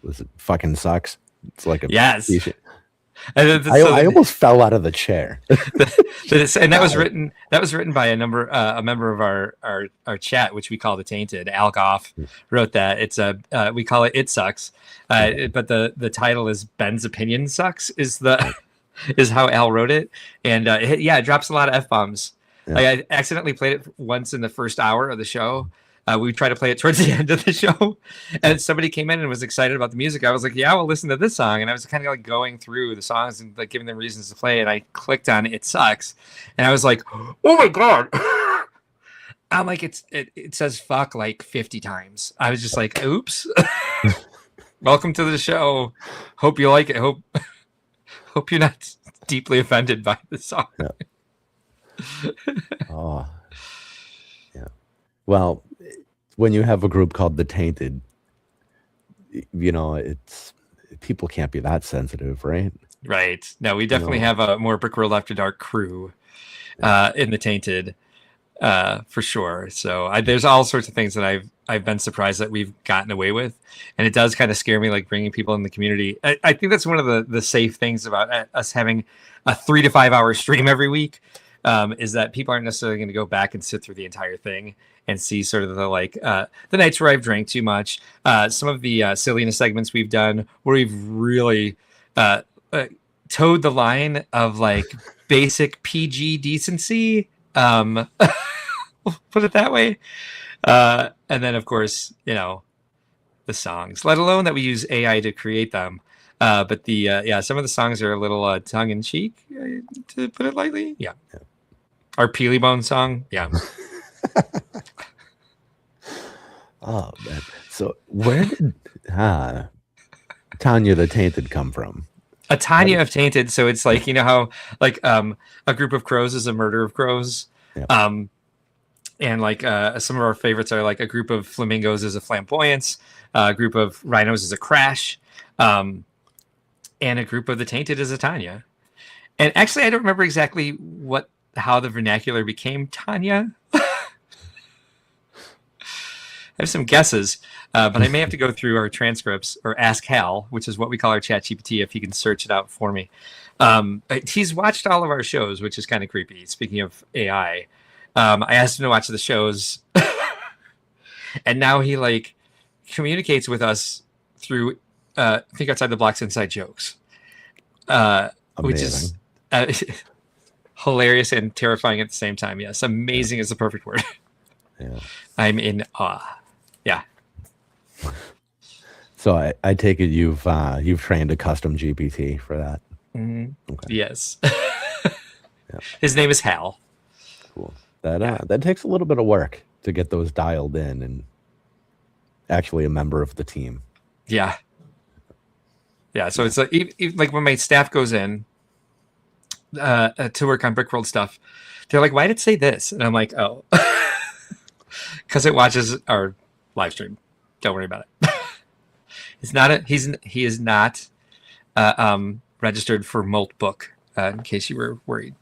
was it Fucking Sucks? It's like a
yes.
I almost fell out of the chair.
And that was written by a member of our chat, which we call the Tainted. Al Goff wrote that. It's we call it Sucks, but the title is Ben's Opinion Sucks is how Al wrote it, and it drops a lot of F-bombs. Yeah. Like I accidentally played it once in the first hour of the show. We tried to play it towards the end of the show, and somebody came in and was excited about the music. I was like, yeah, we'll listen to this song. And I was kind of like going through the songs and like giving them reasons to play. And I clicked on It Sucks. And I was like, oh my God. I'm like, it says fuck like 50 times. I was just like, oops. Welcome to the show. Hope you like it. Hope you're not deeply offended by the song.
Yeah. Oh, yeah. Well, when you have a group called the Tainted, you know, it's people can't be that sensitive, right?
Right. No, we definitely have a more Brickworld After Dark crew in the Tainted, for sure. So there's all sorts of things that I've been surprised that we've gotten away with, and it does kind of scare me, like bringing people in the community. I think that's one of the safe things about us having a 3 to 5 hour stream every week, is that people aren't necessarily going to go back and sit through the entire thing and see sort of the nights where I've drank too much, some of the silliness segments we've done where we've really towed the line of like basic PG decency. We'll put it that way. And then of course, you know, the songs, let alone that we use AI to create them. But some of the songs are a little tongue in cheek, to put it lightly. Yeah. Our Peely Bone song. Yeah.
Oh man! So where did Tanya the Tainted come from?
A Tanya of Tainted. So it's like, you know how like a group of crows is a murder of crows.
Yep.
And like some of our favorites are like a group of flamingos is a flamboyance, a group of rhinos is a crash, and a group of the Tainted is a Tanya. And actually, I don't remember exactly how the vernacular became Tanya. have some guesses, but I may have to go through our transcripts or ask Hal, which is what we call our chat GPT, if he can search it out for me. He's watched all of our shows, which is kind of creepy. Speaking of AI, I asked him to watch the shows, and now he like communicates with us through Think Outside the Box inside jokes, which is hilarious and terrifying at the same time. Yes, amazing is the perfect word.
Yeah.
I'm in awe. Yeah.
So I take it you've trained a custom GPT for that.
Mm-hmm.
Okay.
Yes. Yeah. His name is Hal.
Cool. That takes a little bit of work to get those dialed in and actually a member of the team.
Yeah. Yeah. So it's like when my staff goes in to work on Brickworld stuff, they're like, "Why did it say this?" And I'm like, "Oh, because it watches our live stream. Don't worry about it." He is not registered for Molt Book, in case you were worried.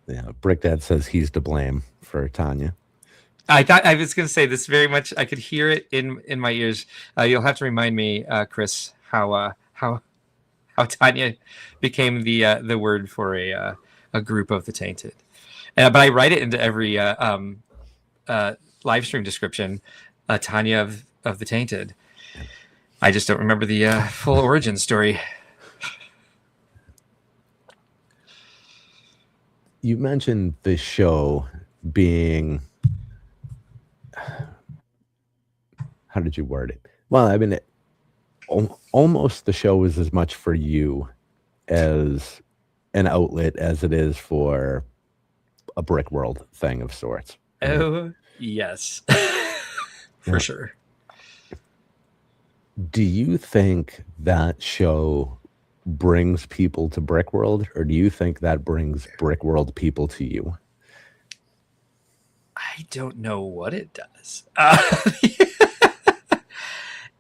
Yeah, Brick Dad says he's to blame for Tanya.
I thought I was going to say this very much. I could hear it in my ears. You'll have to remind me, Chris, how Tanya became the word for a group of the tainted. But I write it into every live stream description. Tanya of the tainted. I just don't remember the full origin story.
You mentioned the show being, how did you word it? Well, I mean, almost the show is as much for you as an outlet as it is for a Brickworld thing of sorts. Right?
Oh, yes. For sure.
Do you think that show brings people to Brickworld, or do you think that brings Brickworld people to you?
I don't know what it does.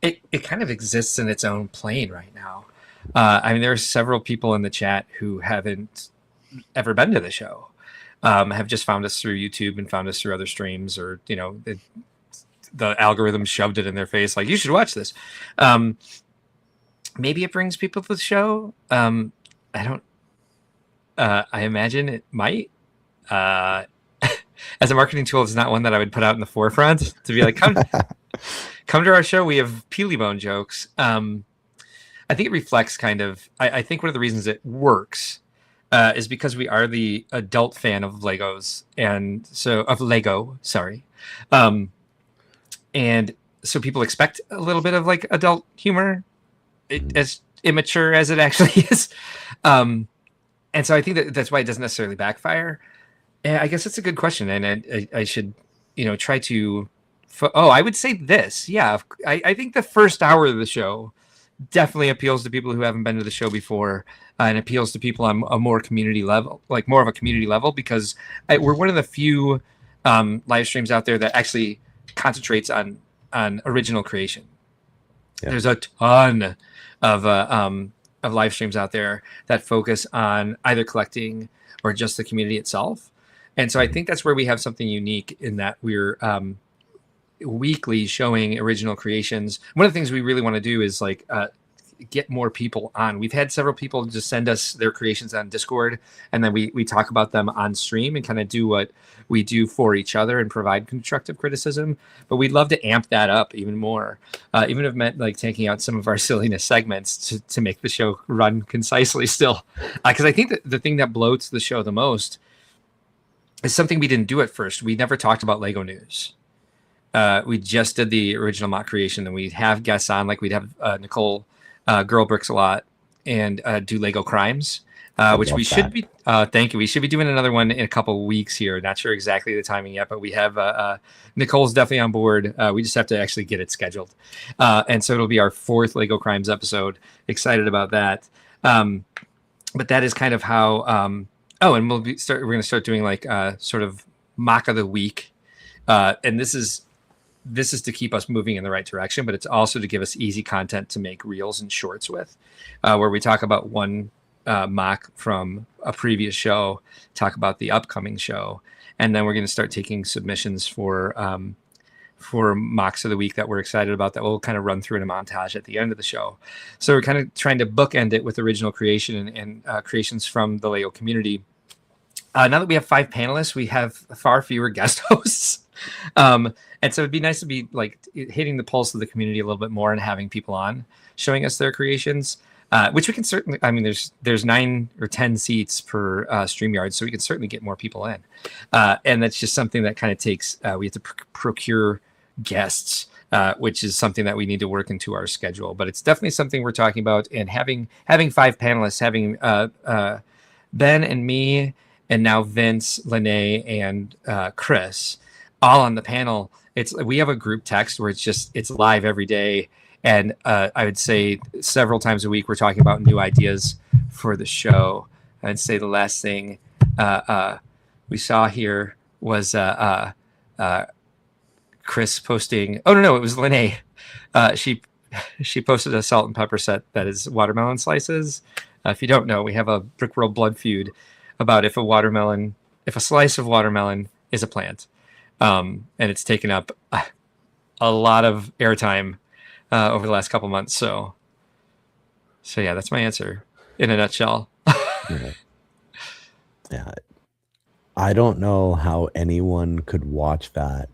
It kind of exists in its own plane right now. I mean, there are several people in the chat who haven't ever been to the show, have just found us through YouTube and found us through other streams, or the algorithm shoved it in their face like, you should watch this. Maybe it brings people to the show. I don't. I imagine it might. As a marketing tool, it's not one that I would put out in the forefront to be like, come to our show. We have Peely Bone jokes. I think it reflects kind of. I think one of the reasons it works is because we are the adult fan of Legos, and so of Lego. Sorry. And so people expect a little bit of like adult humor, as immature as it actually is. And so I think that's why it doesn't necessarily backfire. And I guess it's a good question. And I should, try to, I would say this. Yeah. I think the first hour of the show definitely appeals to people who haven't been to the show before, and appeals to people on a more community level, like more of a community level, because we're one of the few live streams out there that actually concentrates on original creation. Yeah. There's a ton of live streams out there that focus on either collecting or just the community itself. And so I think that's where we have something unique in that we're weekly showing original creations. One of the things we really want to do is like get more people on. We've had several people just send us their creations on Discord, and then we talk about them on stream and kind of do what we do for each other and provide constructive criticism. But we'd love to amp that up even more, even if it meant like taking out some of our silliness segments to make the show run concisely still. Because I think that the thing that bloats the show the most is something we didn't do at first. We never talked about Lego news. We just did the original mock creation, and we'd have guests on, like we'd have Nicole Girl Bricks a lot, and do Lego crimes, which we should be. Thank you. We should be doing another one in a couple of weeks here. Not sure exactly the timing yet, but we have Nicole's definitely on board. We just have to actually get it scheduled, and so it'll be our 4th Lego crimes episode. Excited about that. But that is kind of how. And we're going to start doing like sort of mock of the week, and this is to keep us moving in the right direction, but it's also to give us easy content to make reels and shorts with, where we talk about one mock from a previous show, talk about the upcoming show, and then we're going to start taking submissions for for mocks of the week that we're excited about that we'll kind of run through in a montage at the end of the show. So we're kind of trying to bookend it with original creation and creations from the Lego community. Now that we have 5 panelists, we have far fewer guest hosts. And so it'd be nice to be like hitting the pulse of the community a little bit more and having people on showing us their creations, which we can certainly, I mean, there's 9 or 10 seats per StreamYard, so we can certainly get more people in. And that's just something that kind of takes, we have to procure guests, which is something that we need to work into our schedule. But it's definitely something we're talking about. And having 5 panelists, having Ben and me, and now Vince, Lene, and Chris, all on the panel. We have a group text where it's live every day, and I would say several times a week we're talking about new ideas for the show. I'd say the last thing we saw here was Chris posting. Oh no, it was Lene. She posted a salt and pepper set that is watermelon slices. If you don't know, we have a Brickworld blood feud about if a slice of watermelon is a plant. And it's taken up a lot of airtime over the last couple months. So yeah, that's my answer in a nutshell.
Yeah. I don't know how anyone could watch that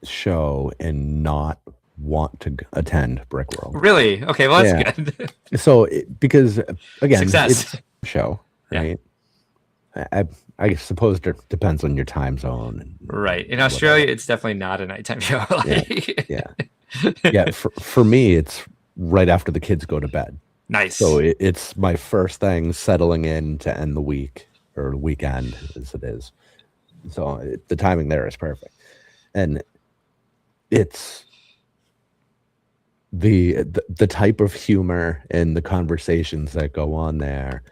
show and not want to attend Brickworld.
Really? Okay, well, that's good.
So, because again,
success.
it's a show, right? I suppose it depends on your time zone.
Right. In Australia, it's definitely not a nighttime show.
Yeah. For me, it's right after the kids go to bed.
Nice.
So it's my first thing settling in to end the week or weekend as it is. So the timing there is perfect. And it's the type of humor and the conversations that go on there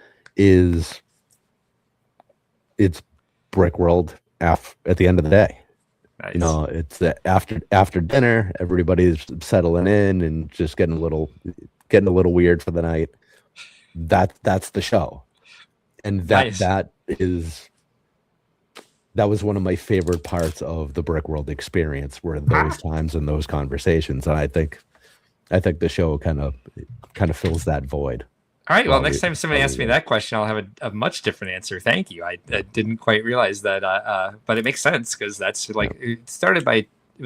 it's Brickworld at the end of the day.
Nice.
You know, it's the after dinner, everybody's settling in and just getting a little weird for the night. That's the show. And that was one of my favorite parts of the Brickworld experience, were those times and those conversations. And I think the show kind of fills that void.
All right. Well, next time somebody asks me that question, I'll have a much different answer. Thank you. I didn't quite realize that, but it makes sense, because that's like it was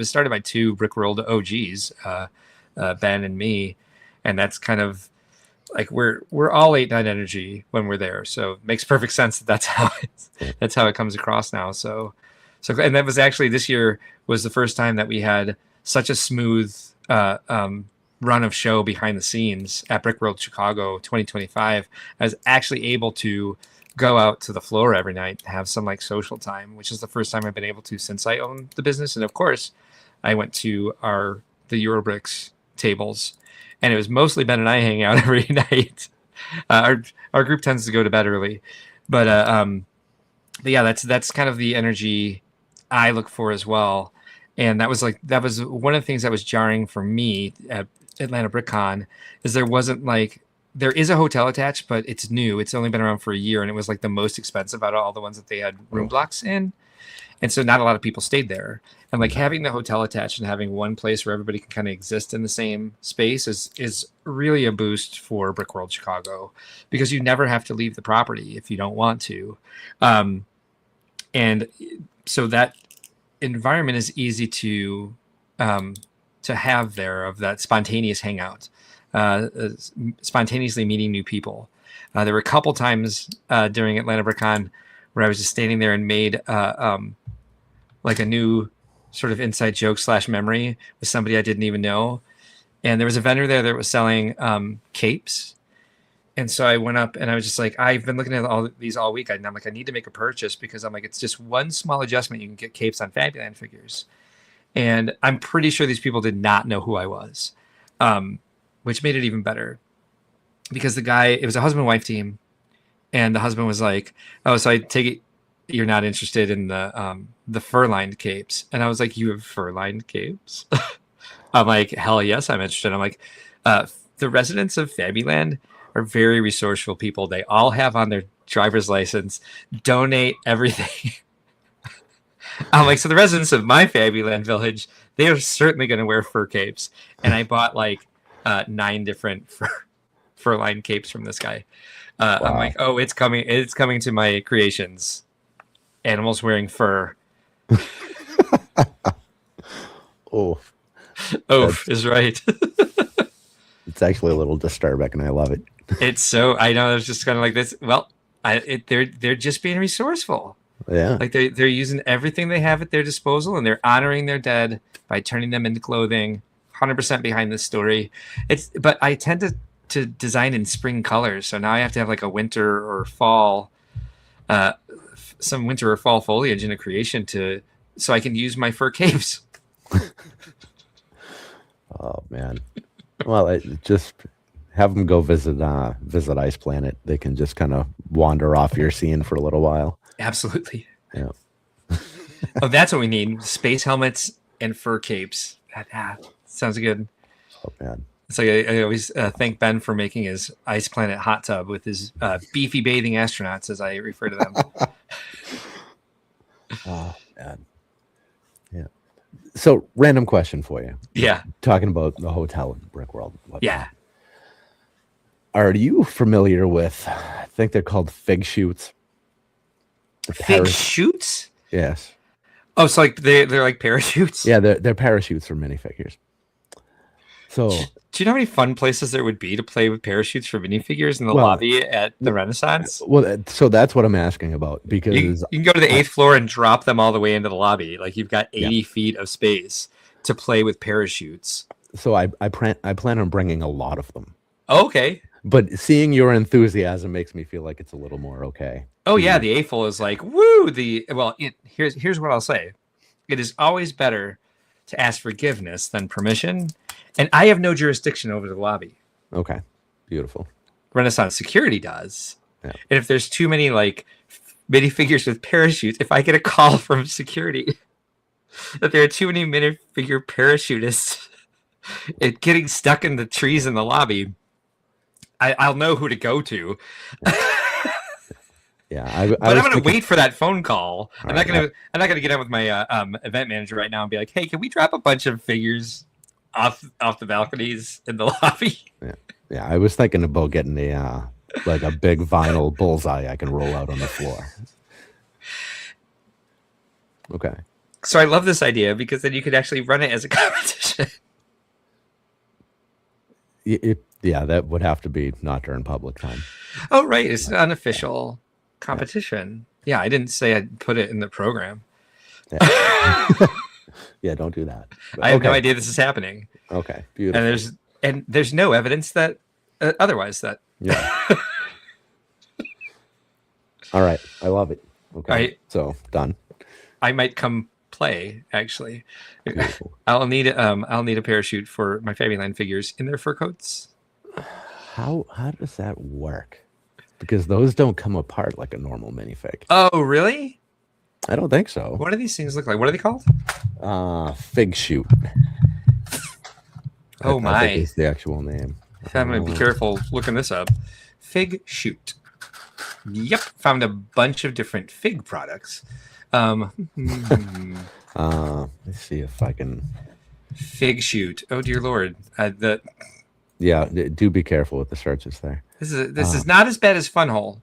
started by 2 Brickworld OGs, Ben and me, and that's kind of like we're all 8-9 energy when we're there. So it makes perfect sense that's how it comes across now. So and that was actually, this year was the first time that we had such a smooth run of show behind the scenes at Brickworld Chicago 2025. I was actually able to go out to the floor every night and have some like social time, which is the first time I've been able to since I own the business. And of course, I went to the Eurobricks tables, and it was mostly Ben and I hanging out every night. Our group tends to go to bed early, but yeah, that's kind of the energy I look for as well. And that was one of the things that was jarring for me at Atlanta BrickCon, is there is a hotel attached, but it's new. It's only been around for a year, and it was like the most expensive out of all the ones that they had room blocks in. And so not a lot of people stayed there. And like having the hotel attached and having one place where everybody can kind of exist in the same space is really a boost for Brickworld Chicago, because you never have to leave the property if you don't want to. And so that environment is easy to have there, of that spontaneous hangout, spontaneously meeting new people. There were a couple times during Atlanta BrickCon where I was just standing there and made like a new sort of inside joke / memory with somebody I didn't even know. And there was a vendor there that was selling capes. And so I went up and I was just like, I've been looking at all these all week. And I'm like, I need to make a purchase, because I'm like, it's just one small adjustment. You can get capes on Fabuland figures. And I'm pretty sure these people did not know who I was, which made it even better, because it was a husband and wife team. And the husband was like, oh, so I take it you're not interested in the fur-lined capes. And I was like, you have fur-lined capes? I'm like, hell yes, I'm interested. I'm like, the residents of Fabuland are very resourceful people. They all have on their driver's license, donate everything. I'm like, so the residents of my Fabuland village, they are certainly going to wear fur capes. And I bought like 9 different fur lined capes from this guy. I'm like, oh, it's coming to my creations. Animals wearing fur.
Oh,
is right.
It's actually a little disturbing, and I love it.
It's so, I know, it's just kind of like this. Well, they're just being resourceful.
Yeah.
Like they're using everything they have at their disposal, and they're honoring their dead by turning them into clothing. 100% behind this story. But I tend to design in spring colors, so now I have to have like a winter or fall, some winter or fall foliage in a creation so I can use my fur capes.
Oh man. Well, just have them go visit Ice Planet. They can just kind of wander off your scene for a little while.
Absolutely.
Yeah.
Oh, that's what we need: space helmets and fur capes. Sounds good.
Oh man.
It's like I always thank Ben for making his Ice Planet hot tub with his beefy bathing astronauts, as I refer to them.
Oh man. Yeah. So, random question for you.
Yeah.
Talking about the hotel in Brickworld.
Yeah.
Are you familiar with, I think they're called fig shoots?
Fig shoots?
Yes.
Oh, so like they're like parachutes?
Yeah, they're parachutes for minifigures. So,
do you know how many fun places there would be to play with parachutes for minifigures in the lobby at the Renaissance?
Well, so that's what I'm asking about, because
you can go to the 8th floor and drop them all the way into the lobby. Like you've got 80 feet of space to play with parachutes.
So I plan on bringing a lot of them.
Okay.
But seeing your enthusiasm makes me feel like it's a little more okay.
Oh yeah, the AFL is like, woo! Here's what I'll say. It is always better to ask forgiveness than permission, and I have no jurisdiction over the lobby.
Okay, beautiful.
Renaissance security does,
yeah.
And if there's too many like minifigures with parachutes, if I get a call from security that there are too many minifigure parachutists getting stuck in the trees in the lobby, I'll know who to go to.
Yeah,
I'm going to wait for that phone call. I'm not going to get on with my event manager right now and be like, "Hey, can we drop a bunch of figures off the balconies in the lobby?"
Yeah. I was thinking about getting a big vinyl bullseye I can roll out on the floor. Okay.
So I love this idea because then you could actually run it as a competition.
Yeah, that would have to be not during public time.
Oh, right. It's an unofficial competition. Yeah, I didn't say I'd put it in the program.
Yeah, don't do that.
But, I have no idea this is happening.
Okay, beautiful.
And there's no evidence that otherwise that.
Yeah. All right, I love it. Okay, all right. So done.
I might come play. Actually, beautiful. I'll need a parachute for my Fabuland figures in their fur coats.
How does that work? Because those don't come apart like a normal minifig.
Oh, really?
I don't think so.
What do these things look like? What are they called?
Fig shoot.
Oh my!
I think is the actual name.
I'm gonna be careful looking this up. Fig shoot. Yep, found a bunch of different fig products.
Let's see if I can.
Fig shoot. Oh dear lord.
Yeah, do be careful with the searches there.
This is not as bad as Funhole.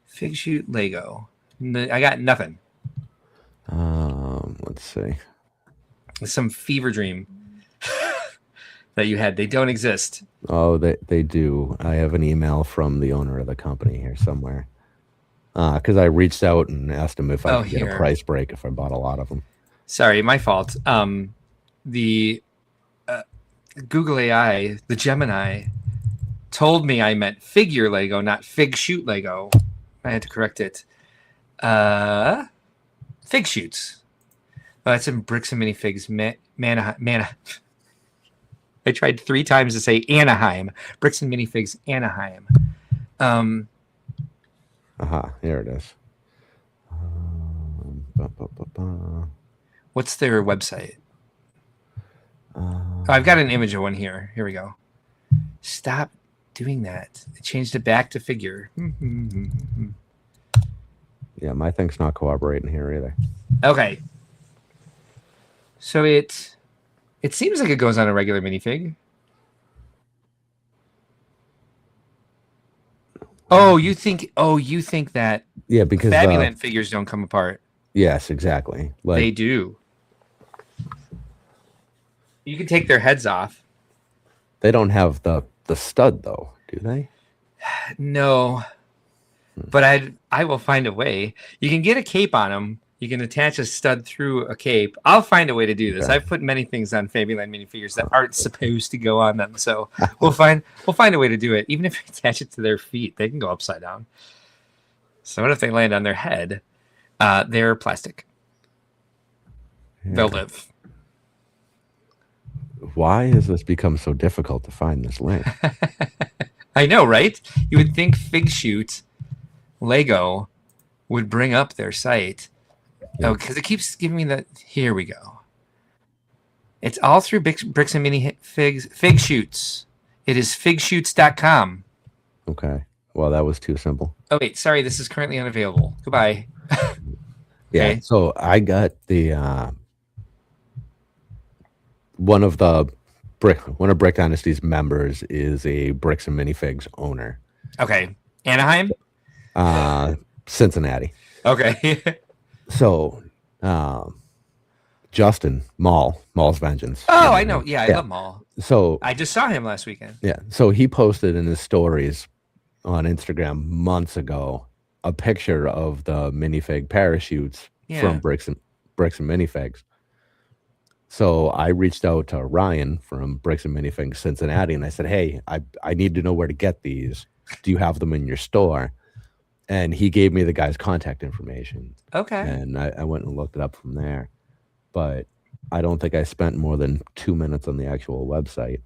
Fig shoot Lego. I got nothing.
Let's see.
Some fever dream that you had. They don't exist.
Oh, they do. I have an email from the owner of the company here somewhere. Because I reached out and asked him if I could get a price break if I bought a lot of them.
Sorry, my fault. The Google AI, the Gemini, told me I meant figure Lego, not fig shoot Lego. I had to correct it. Fig shoots. Oh, that's in Bricks and Minifigs. Mana. I tried 3 times to say Anaheim. Bricks and Minifigs Anaheim.
Here it is.
What's their website? I've got an image of one here. Here we go. Stop doing that. I changed it back to figure.
Yeah, my thing's not cooperating here either.
Okay. So it seems like it goes on a regular minifig. Oh, you think that
Yeah, because
Fabuland figures don't come apart.
yes, exactly. Like
They do. You can take their heads off.
they don't have the stud though, do they?
No, but I will find a way. You can get a cape on them. You can attach a stud through a cape. I'll find a way to do this.
Okay.
I've put many things on Fabuland minifigures that aren't supposed to go on them, so we'll find a way to do it. Even if you attach it to their feet, they can go upside down. So what if they land on their head? They're plastic.
Yeah.
They'll live.
Why has this become so difficult to find this link?
I know, right? You would think Fig Shoot Lego would bring up their site.
Yeah.
Oh, because it keeps giving me that. Here we go. It's all through Bricks and Mini Figs. Fig Shoots. It is figshoots.com.
Okay. Well, that was too simple.
Oh, wait. Sorry. This is currently unavailable. Goodbye.
Yeah.
Okay.
So I got the one of Brick Dynasty's members is a Bricks and Minifigs owner.
Okay. Anaheim?
Cincinnati.
Okay.
So Justin Mall's Vengeance.
Oh, I know. Yeah, I love Maul.
So
I just saw him last weekend.
yeah. So he posted in his stories on Instagram months ago a picture of the minifig parachutes from Bricks and Minifigs. So I reached out to Ryan from Bricks and Minifigs Cincinnati, and I said, "Hey, I need to know where to get these. Do you have them in your store?" And he gave me the guy's contact information.
Okay.
And I went and looked it up from there. But I don't think I spent more than 2 minutes on the actual website,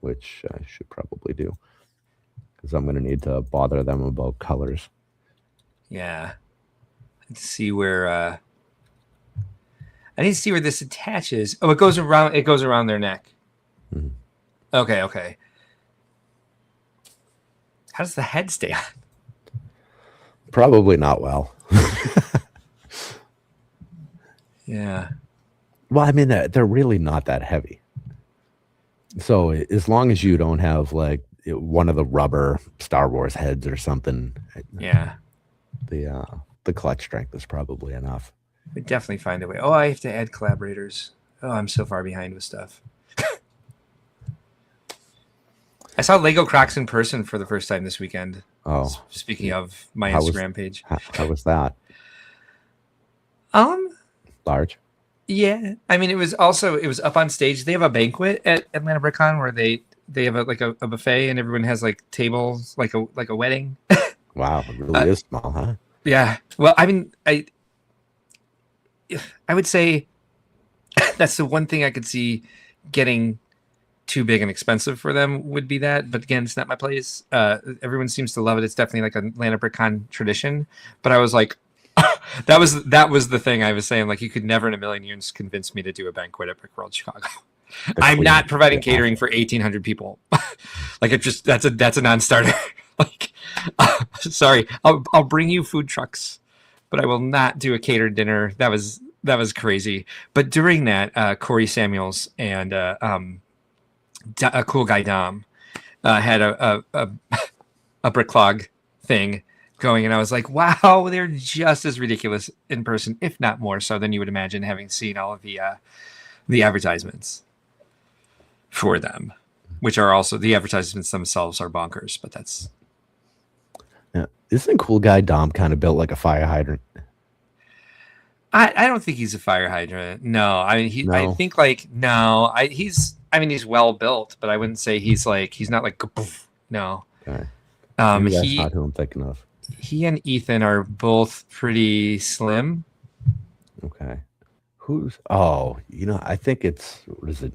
which I should probably do, because I'm going to need to bother them about colors.
Yeah. Let's see where I need to see where this attaches. Oh, it goes around their neck.
Mm-hmm.
Okay. How does the head stay on?
Probably not well.
Yeah.
Well, I mean, they're really not that heavy. So as long as you don't have like one of the rubber Star Wars heads or something,
Yeah.
The clutch strength is probably enough.
We definitely find a way. Oh, I have to add collaborators. Oh, I'm so far behind with stuff. I saw Lego Crocs in person for the first time this weekend.
Oh,
Speaking of my Instagram page.
How was that? Large?
Yeah. I mean, it was up on stage. They have a banquet at Atlanta BrickCon where they have a buffet and everyone has like tables, like a wedding.
Wow, it really is small, huh?
Yeah. Well, I mean, I would say that's the one thing I could see getting too big and expensive for them would be that. But again, it's not my place. Everyone seems to love it. It's definitely like an Atlanta BrickCon tradition. But I was like, that was the thing I was saying. Like, you could never in a million years convince me to do a banquet at Brickworld Chicago. I'm not providing catering for 1,800 people. Like, that's a non-starter. Like, sorry, I'll bring you food trucks, but I will not do a catered dinner. That was crazy. But during that, Corey Samuels and a cool guy Dom had a Bricklog thing going, and I was like, wow, they're just as ridiculous in person, if not more so than you would imagine, having seen all of the advertisements for them, which are also the advertisements themselves are bonkers, but that's.
Yeah. Isn't cool guy Dom kind of built like a fire hydrant?
I don't think he's a fire hydrant. No, I mean
No.
I think like no. He's well built, but I wouldn't say he's not like no.
Okay. Maybe that's
He
not who I'm thinking of.
he and Ethan are both pretty slim.
Okay. I think it's what is it?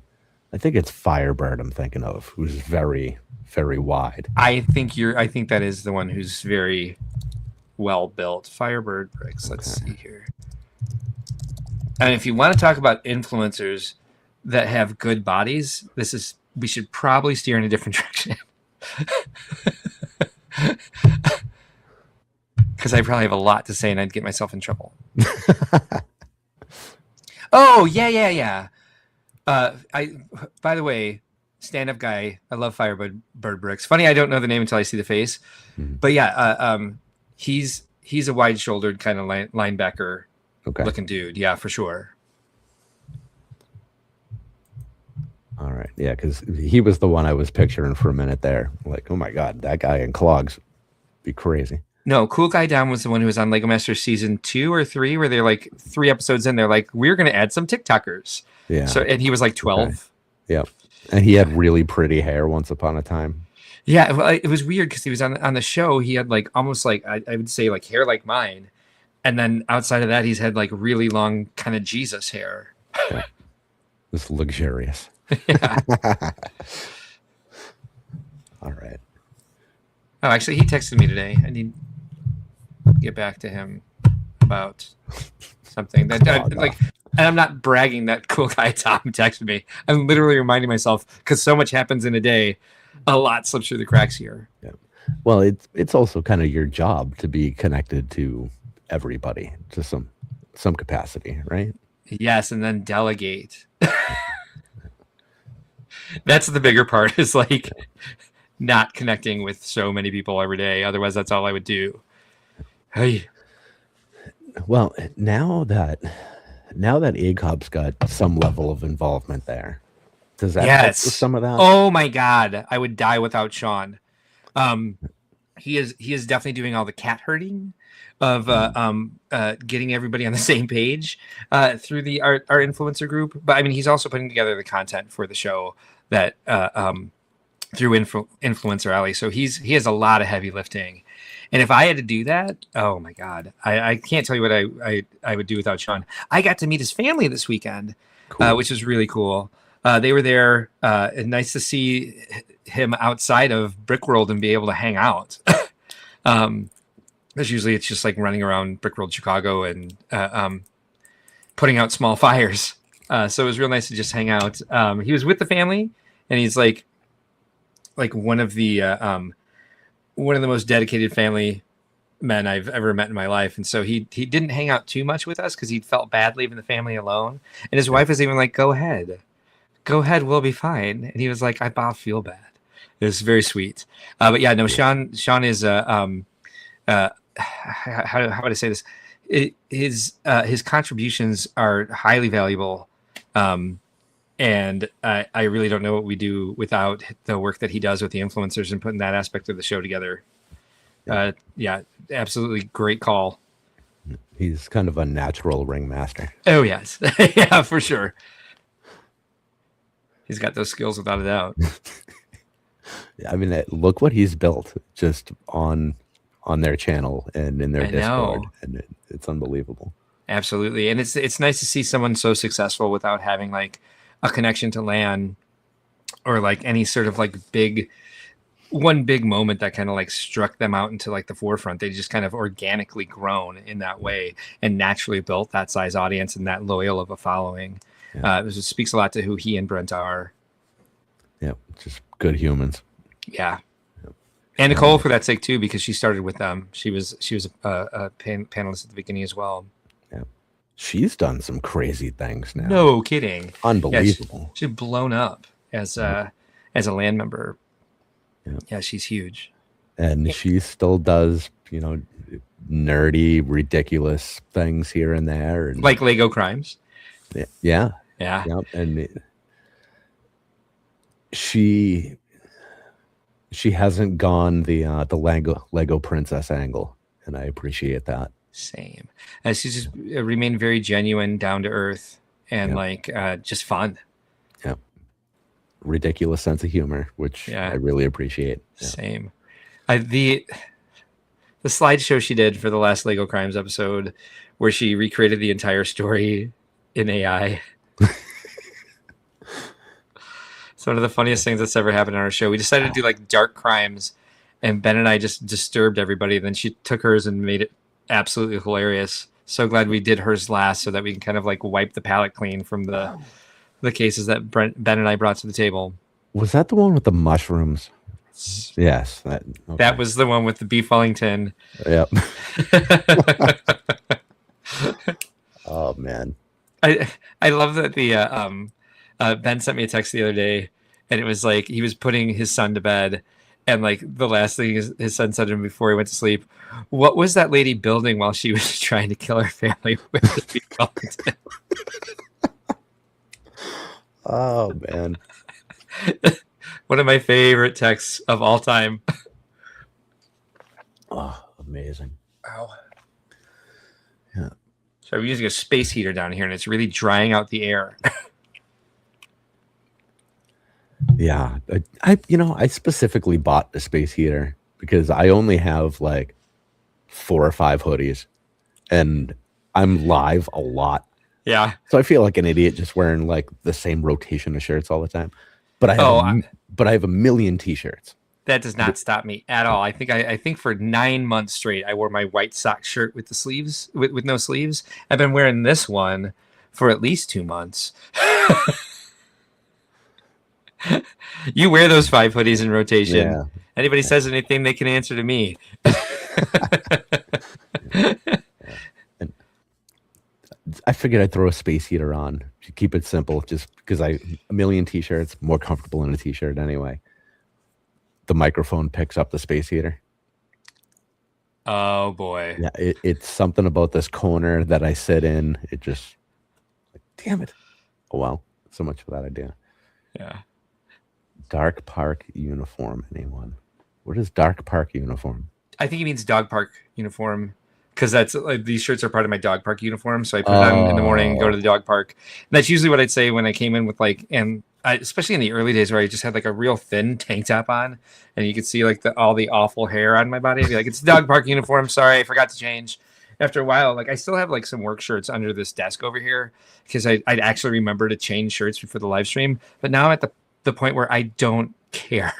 I think it's Firebird I'm thinking of, who's very, very wide.
I think that is the one who's very well built. Firebird Bricks. Let's see here. And if you want to talk about influencers that have good bodies, we should probably steer in a different direction. because I probably have a lot to say and I'd get myself in trouble. Oh, yeah. By the way, stand-up guy, I love Firebird Bricks. Funny, I don't know the name until I see the face. But yeah, he's a wide-shouldered kind of linebacker looking dude. Yeah, for sure.
All right. Yeah, because he was the one I was picturing for a minute there. Like, oh my God, that guy in clogs be crazy.
No, Cool Guy Down was the one who was on Lego Masters season 2 or 3, where they're like 3 episodes in, they're like, we're going to add some TikTokers.
Yeah.
So, and he was like 12.
Okay. Yep. And he had really pretty hair once upon a time.
Yeah. Well, it was weird because he was on the show. He had like almost like, I would say like hair like mine. And then outside of that, he's had like really long kind of Jesus hair.
Yeah. It's luxurious.
Yeah.
All right.
Oh, actually, he texted me today. I need to get back to him about something that like, and I'm not bragging that Cool Guy Tom texted me. I'm literally reminding myself because so much happens in a day, a lot slips through the cracks here.
Yeah. Well, it's also kind of your job to be connected to everybody to some capacity, right?
Yes, and then delegate. That's the bigger part, is like not connecting with so many people every day. Otherwise, that's all I would do. Hey.
Well, now that ACOB's got some level of involvement there, does that help with some of that?
Oh my God, I would die without Sean. He is definitely doing all the cat herding of getting everybody on the same page through our influencer group. But I mean, he's also putting together the content for the show that through Influencer Alley. So he has a lot of heavy lifting. And if I had to do that, oh my God, I can't tell you what I would do without Sean. I got to meet his family this weekend, which was really cool. They were there, and nice to see him outside of Brickworld and be able to hang out. Because usually it's just like running around Brickworld Chicago and putting out small fires. So it was real nice to just hang out. He was with the family, and he's like one of the most dedicated family men I've ever met in my life. And so he didn't hang out too much with us because he felt bad leaving the family alone. And his wife was even like, go ahead, we'll be fine. And he was like, I feel bad. It was very sweet. But yeah, no, Sean is how would I say this? His contributions are highly valuable. And I really don't know what we do without the work that he does with the influencers and putting that aspect of the show together. Yeah, absolutely great call.
He's kind of a natural ringmaster.
Oh, yes. Yeah, for sure. He's got those skills without a doubt.
I mean, look what he's built just on their channel and in their Discord. And it's unbelievable.
Absolutely. And it's nice to see someone so successful without having like a connection to LAN or like any sort of like big moment that kind of like struck them out into like the forefront. They just kind of organically grown in that way and naturally built that size audience and that loyal of a following. Yeah. It speaks a lot to who he and Brent are. Yeah,
just good humans.
Yeah. Yep. And Nicole for that sake too, because she started with them. She was a panelist at the beginning as well.
Yeah. She's done some crazy things now.
No kidding.
Unbelievable.
Yeah, she's blown up as a LAN member. Yeah, she's huge.
And she still does, nerdy, ridiculous things here and there. And
like Lego crimes.
Yeah.
Yeah.
Yep. And she hasn't gone the Lego princess angle, and I appreciate that.
Same. She's just remained very genuine, down to earth, and just fun.
Yeah. Ridiculous sense of humor, which I really appreciate.
Yeah. Same. The slideshow she did for the last Lego Crimes episode, where she recreated the entire story in AI. It's one of the funniest things that's ever happened on our show. We decided to do like dark crimes, and Ben and I just disturbed everybody. Then she took hers and made it absolutely hilarious. So glad we did hers last so that we can kind of like wipe the palate clean from the cases that Ben and I brought to the table.
Was that the one with the mushrooms? Yes.
That was the one with the beef Wellington.
Yep. Oh man.
I love that the Ben sent me a text the other day, and it was like he was putting his son to bed, and like the last thing his son said to him before he went to sleep, "What was that lady building while she was trying to kill her family with the beef Wellington?"
Oh man.
One of my favorite texts of all time.
Oh, amazing.
Ow.
Yeah.
So I'm using a space heater down here, and it's really drying out the air.
Yeah. I specifically bought the space heater because I only have like 4 or 5 hoodies, and I'm live a lot.
Yeah.
So I feel like an idiot just wearing like the same rotation of shirts all the time. But I have a million t-shirts.
That does not stop me at all. I think for 9 months straight, I wore my white sock shirt with the sleeves, with no sleeves. I've been wearing this one for at least 2 months. You wear those 5 hoodies in rotation.
Yeah.
Anybody says anything, they can answer to me.
And I figured I'd throw a space heater on to keep it simple, just because a million t-shirts, more comfortable in a t-shirt anyway. The microphone picks up the space heater.
Oh boy.
Yeah, it's something about this corner that I sit in. It just, damn it. Oh well, so much for that idea.
Yeah.
Dark park uniform, anyone? What is dark park uniform?
I think he means dog park uniform, because that's like, these shirts are part of my dog park uniform. So I put it on in the morning and go to the dog park. And that's usually what I'd say when I came in with especially in the early days where I just had like a real thin tank top on, and you could see like all the awful hair on my body. I'd be like, it's a dog park uniform. Sorry, I forgot to change. After a while, like I still have like some work shirts under this desk over here because I'd actually remember to change shirts before the live stream. But now I'm at the point where I don't care.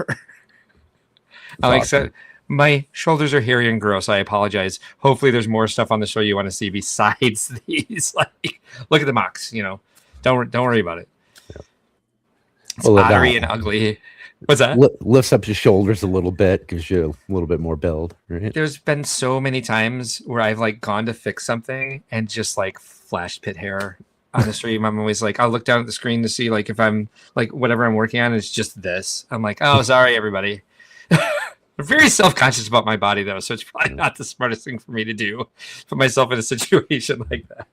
I'm like, so my shoulders are hairy and gross. I apologize. Hopefully there's more stuff on the show you want to see besides these. Like, look at the mocks, don't worry about it. It's ottery and ugly. What's that?
Lifts up your shoulders a little bit, gives you a little bit more build, right?
There's been so many times where I've like gone to fix something and just like flashed pit hair on the stream. I'm always like, I'll look down at the screen to see like if I'm like whatever I'm working on is just this. I'm like, oh, sorry, everybody. I'm very self-conscious about my body though, so it's probably not the smartest thing for me to do. Put myself in a situation like that.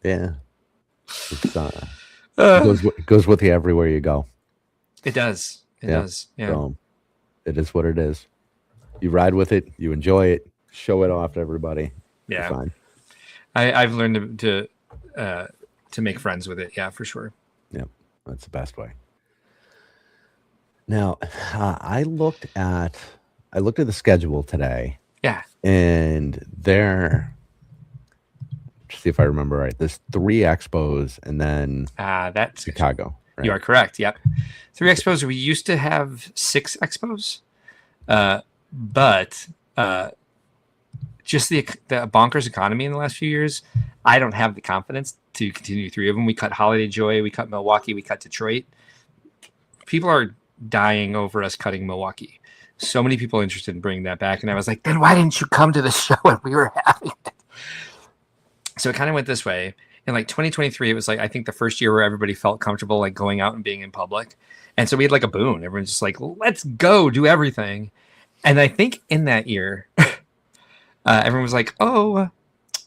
Yeah. It goes with you everywhere you go.
It does. It does. Yeah.
So, it is what it is. You ride with it. You enjoy it. Show it off to everybody.
Yeah.
Fine.
I've learned to make friends with it. Yeah, for sure.
Yeah, that's the best way. Now, I looked at the schedule today.
Yeah.
And see if I remember right. There's 3 expos and then
that's
Chicago. Right?
You are correct. Yep. 3 expos. We used to have 6 expos, but just the bonkers economy in the last few years, I don't have the confidence to continue 3 of them. We cut Holiday Joy, we cut Milwaukee, we cut Detroit. People are dying over us cutting Milwaukee. So many people interested in bringing that back, and I was like, then why didn't you come to the show when we were having it? So it kind of went this way. In like 2023, it was like, I think the first year where everybody felt comfortable like going out and being in public. And so we had like a boon. Everyone's just like, let's go do everything. And I think in that year, everyone was like, oh,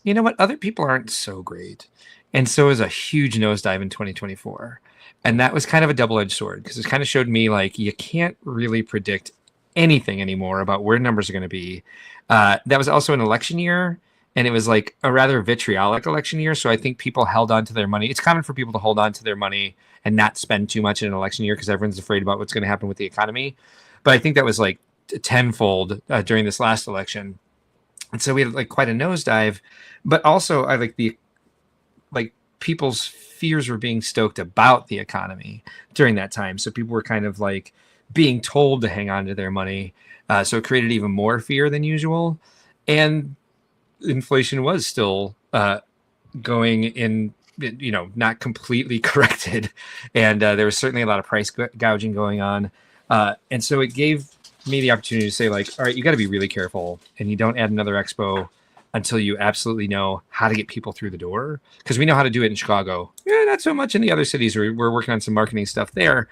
you know what? Other people aren't so great. And so it was a huge nosedive in 2024. And that was kind of a double-edged sword because it kind of showed me like you can't really predict anything anymore about where numbers are going to be. That was also an election year. And it was like a rather vitriolic election year. So I think people held on to their money. It's common for people to hold on to their money and not spend too much in an election year because everyone's afraid about what's going to happen with the economy. But I think that was like tenfold during this last election. And so we had like quite a nosedive. But also I like people's fears were being stoked about the economy during that time. So people were kind of like being told to hang on to their money. So it created even more fear than usual. And inflation was still going in, not completely corrected. And there was certainly a lot of price gouging going on. And so it gave me the opportunity to say, like, all right, you got to be really careful, and you don't add another expo until you absolutely know how to get people through the door. Because we know how to do it in Chicago. Yeah, not so much in the other cities. We're working on some marketing stuff there.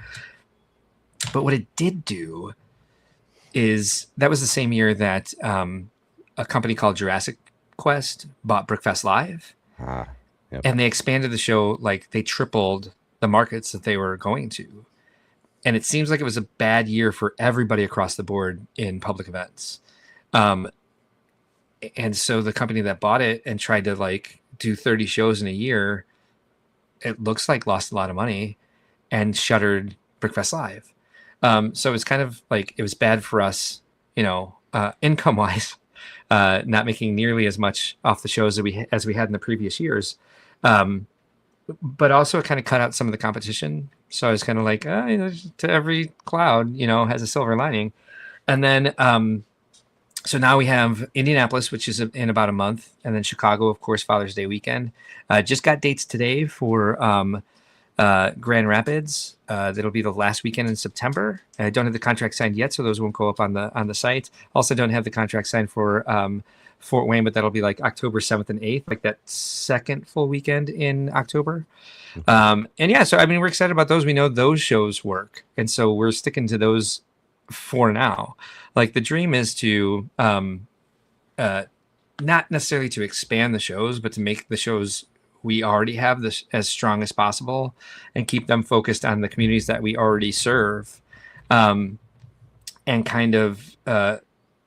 But what it did do is that was the same year that a company called Jurassic Quest bought Brickfest Live.
Yep.
And they expanded the show, like they tripled the markets that they were going to. And it seems like it was a bad year for everybody across the board in public events. And so the company that bought it and tried to like do 30 shows in a year, it looks like lost a lot of money and shuttered Brickfest Live. So it's kind of like it was bad for us, income wise, not making nearly as much off the shows as we had in the previous years. But also it kind of cut out some of the competition. So I was kind of like, to every cloud, has a silver lining. And then, so now we have Indianapolis, which is in about a month. And then Chicago, of course, Father's Day weekend. Just got dates today for Grand Rapids. That'll be the last weekend in September. I don't have the contract signed yet, so those won't go up on the site. Also don't have the contract signed for Fort Wayne, but that'll be like October 7th and 8th, like that second full weekend in October. And yeah, so I mean, we're excited about those. We know those shows work, and so we're sticking to those for now. Like the dream is to not necessarily to expand the shows, but to make the shows we already have this as strong as possible and keep them focused on the communities that we already serve, and kind of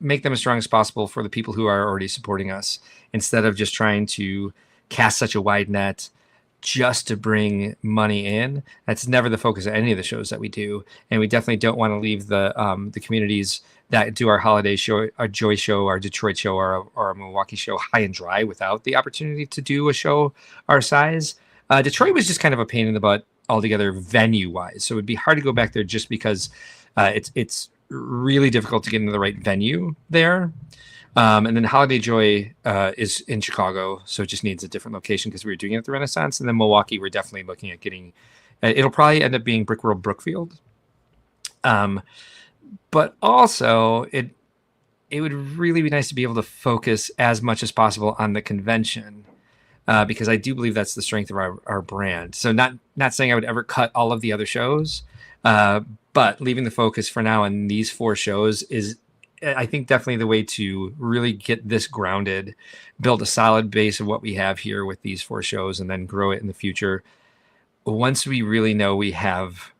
make them as strong as possible for the people who are already supporting us, instead of just trying to cast such a wide net just to bring money in. That's never the focus of any of the shows that we do. And we definitely don't want to leave the communities that do our holiday show, our Joy show, our Detroit show, our Milwaukee show high and dry without the opportunity to do a show our size. Detroit was just kind of a pain in the butt altogether venue wise. So it would be hard to go back there just because it's really difficult to get into the right venue there. And then Holiday Joy is in Chicago, so it just needs a different location because we were doing it at the Renaissance. And then Milwaukee, we're definitely looking at getting. It'll probably end up being Brickworld Brookfield. But also, it would really be nice to be able to focus as much as possible on the convention, because I do believe that's the strength of our brand. So not saying I would ever cut all of the other shows, but leaving the focus for now on these 4 shows is, I think, definitely the way to really get this grounded, build a solid base of what we have here with these 4 shows, and then grow it in the future. Once we really know we have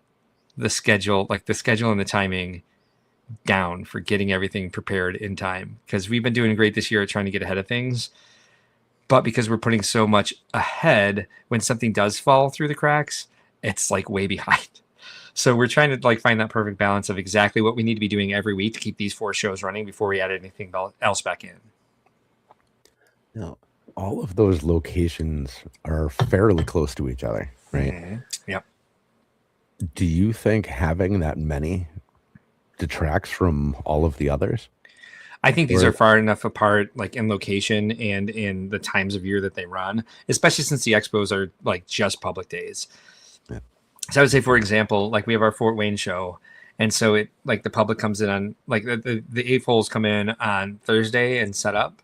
the schedule and the timing down for getting everything prepared in time, because we've been doing great this year at trying to get ahead of things. But because we're putting so much ahead, when something does fall through the cracks, it's like way behind. So we're trying to like find that perfect balance of exactly what we need to be doing every week to keep these 4 shows running before we add anything else back in.
Now, all of those locations are fairly close to each other, right?
Mm-hmm. Yep.
Do you think having that many detracts from all of the others?
I think these are far enough apart, like in location and in the times of year that they run, especially since the expos are like just public days. Yeah. So I would say, for example, like we have our Fort Wayne show. And so it like the public comes in on like the eightfolds come in on Thursday and set up.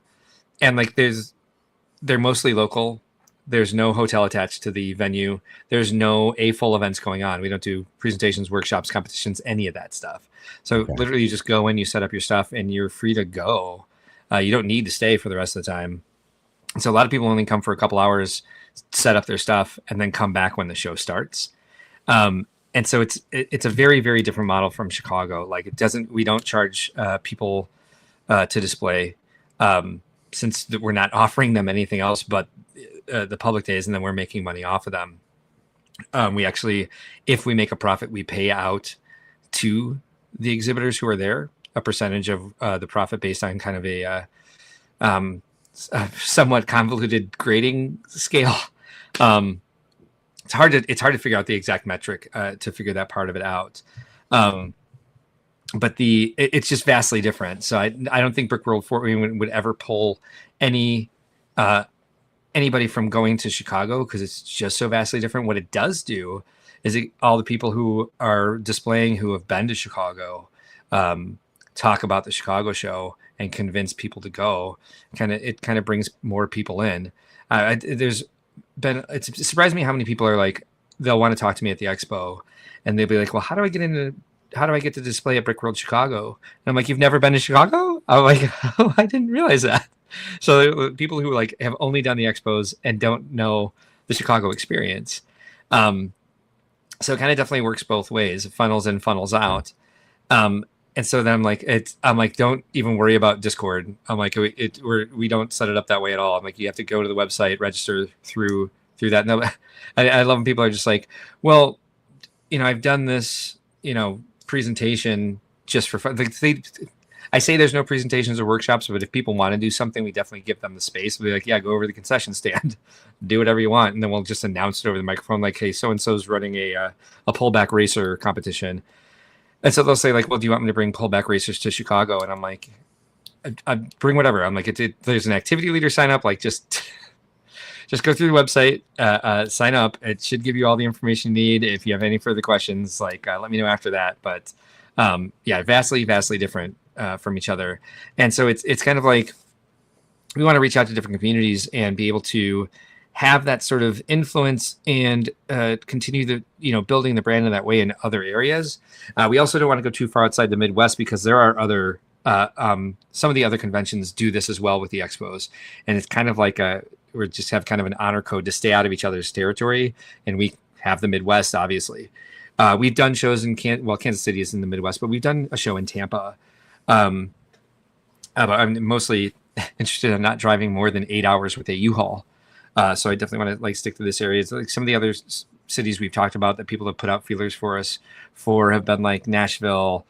And like they're mostly local. There's no hotel attached to the venue. There's no full events going on. We don't do presentations, workshops, competitions, any of that stuff. So literally you just go in, you set up your stuff, and you're free to go. You don't need to stay for the rest of the time. And so a lot of people only come for a couple hours, set up their stuff, and then come back when the show starts. And so it's a very, very different model from Chicago. Like we don't charge people to display, since we're not offering them anything else but the public days, and then we're making money off of them. We actually, if we make a profit, we pay out to the exhibitors who are there a percentage of the profit based on kind of a somewhat convoluted grading scale. It's hard to figure out the exact metric to figure that part of it out. But it's just vastly different. So I don't think Brickworld Fort Wayne would ever pull anybody from going to Chicago, because it's just so vastly different. What it does do is all the people who are displaying who have been to Chicago talk about the Chicago show and convince people to go. It kind of brings more people in. There's been, it's surprised me how many people are like, they'll want to talk to me at the expo, and they'll be like, well, how do I get to display at Brickworld Chicago? And I'm like, you've never been to Chicago? I'm like, oh, I didn't realize that. So people who like have only done the expos and don't know the Chicago experience. So it kind of definitely works both ways. It funnels in, funnels out. And so then I'm like, don't even worry about Discord. I'm like, we don't set it up that way at all. I'm like, you have to go to the website, register through that. No, I love when people are just like, well, I've done this, presentation just for fun. I say there's no presentations or workshops, but if people want to do something, we definitely give them the space. We'll be like, yeah, go over to the concession stand, do whatever you want. And then we'll just announce it over the microphone. Like, hey, so-and-so's running a pullback racer competition. And so they'll say like, well, do you want me to bring pullback racers to Chicago? And I'm like, I bring whatever. I'm like, there's an activity leader sign up. Like just go through the website, sign up. It should give you all the information you need. If you have any further questions, like let me know after that. But yeah, vastly different from each other. And so it's kind of like, we want to reach out to different communities and be able to have that sort of influence and continue the, building the brand in that way in other areas. We also don't want to go too far outside the Midwest, because there are other, some of the other conventions do this as well with the expos. And it's kind of like we just have kind of an honor code to stay out of each other's territory. And we have the Midwest, obviously. We've done shows in Kansas City is in the Midwest, but we've done a show in Tampa. But I'm mostly interested in not driving more than 8 hours with a U-Haul. So I definitely want to like stick to this area. It's like some of the other cities we've talked about that people have put out feelers for us for have been like Nashville,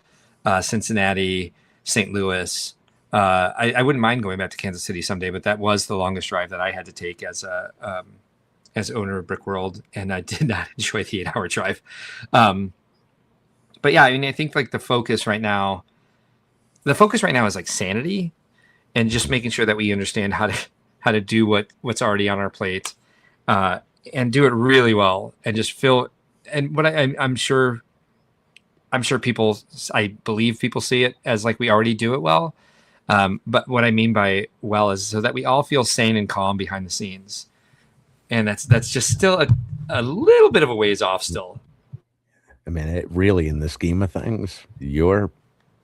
Cincinnati, St. Louis. I wouldn't mind going back to Kansas City someday, but that was the longest drive that I had to take as owner of Brickworld, and I did not enjoy the 8-hour drive. But yeah, I mean, I think like the focus right now is like sanity and just making sure that we understand how to do what's already on our plate, and do it really well, and just feel. And what I'm sure people, I believe people see it as like we already do it well. But what I mean by well is so that we all feel sane and calm behind the scenes. And that's just still a little bit of a ways off still.
I mean, it really, in the scheme of things, you're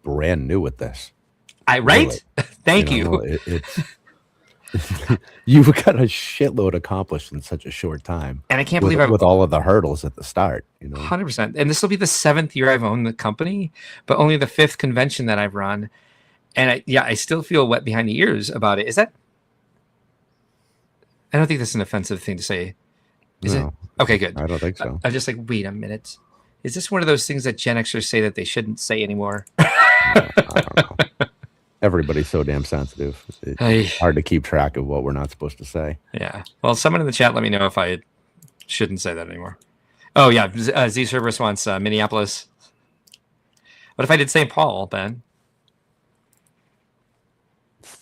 brand new with this.
Right? Really. Thank you.
It's you've got a shitload accomplished in such a short time.
And I can't believe
with all of the hurdles at the start,
100%. And this will be the 7th year I've owned the company, but only the 5th convention that I've run. And I still feel wet behind the ears about it. Is that? I don't think that's an offensive thing to say. Is it? Okay, good.
I don't think so.
I'm just like, wait a minute. Is this one of those things that Gen Xers say that they shouldn't say anymore?
I don't know. Everybody's so damn sensitive. It's hard to keep track of what we're not supposed to say.
Yeah. Well, someone in the chat let me know if I shouldn't say that anymore. Oh, yeah. Z Cerberus wants Minneapolis. What if I did St. Paul, Ben?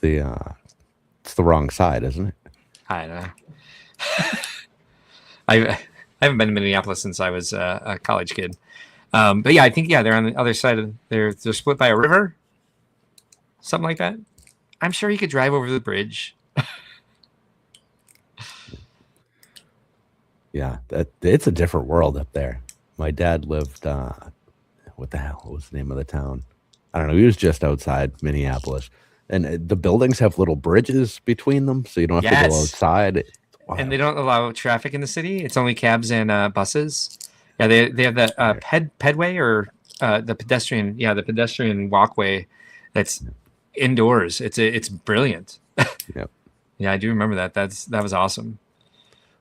It's the wrong side, isn't it?
I don't know. I haven't been to Minneapolis since I was a college kid. But yeah, I think they're on the other side of they're split by a river, something like that. I'm sure you could drive over the bridge.
Yeah, it's a different world up there. My dad lived. What the hell was the name of the town? I don't know. He was just outside Minneapolis, and the buildings have little bridges between them, so you don't have to go outside. Wow. And
they don't allow traffic in the city. It's only cabs and buses. Yeah, they have that pedway or the pedestrian. Yeah, the pedestrian walkway that's indoors. It's brilliant.
Yep.
Yeah, I do remember that. That was awesome.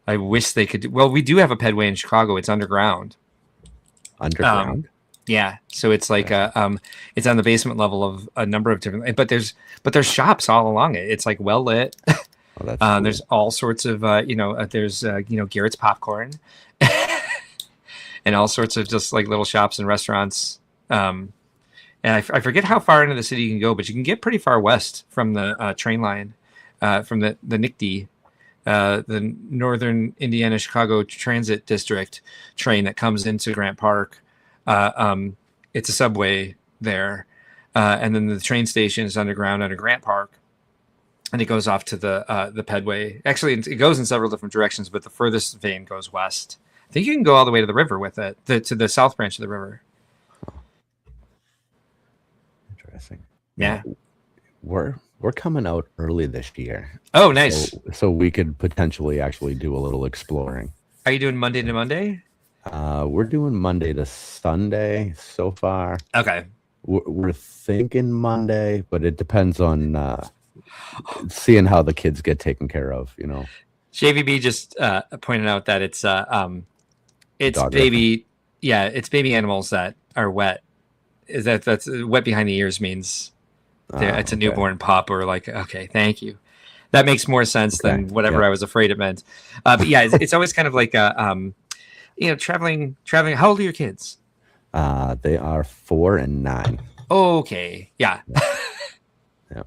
I wish they could. Well, we do have a pedway in Chicago. It's underground.
Underground.
Yeah, so it's like it's on the basement level of a number of different. But there's shops all along it. It's like well lit.
Oh, that's cool.
There's all sorts of there's Garrett's Popcorn, and all sorts of just like little shops and restaurants. And I forget how far into the city you can go, but you can get pretty far west from the train line, from the NICD, the Northern Indiana Chicago Transit District train that comes into Grant Park. It's a subway there. and then the train station is underground under Grant Park, and it goes off to the Pedway. Actually, it goes in several different directions, but the furthest vein goes west. I think you can go all the way to the river with it, to the south branch of the river.
Interesting.
Yeah.
We're coming out early this year.
Oh, nice.
So we could potentially actually do a little exploring.
Are you doing Monday to Monday?
We're doing Monday to Sunday so far.
Okay.
We're thinking Monday, but it depends on seeing how the kids get taken care of, you know.
JVB just pointed out that it's baby, it's baby animals that are wet. That's wet behind the ears means it's a newborn pup, or like, okay, thank you. That makes more sense than whatever I was afraid it meant. But yeah, it's always kind of like traveling. How old are your kids?
They are 4 and 9.
Okay, yeah.
Yeah.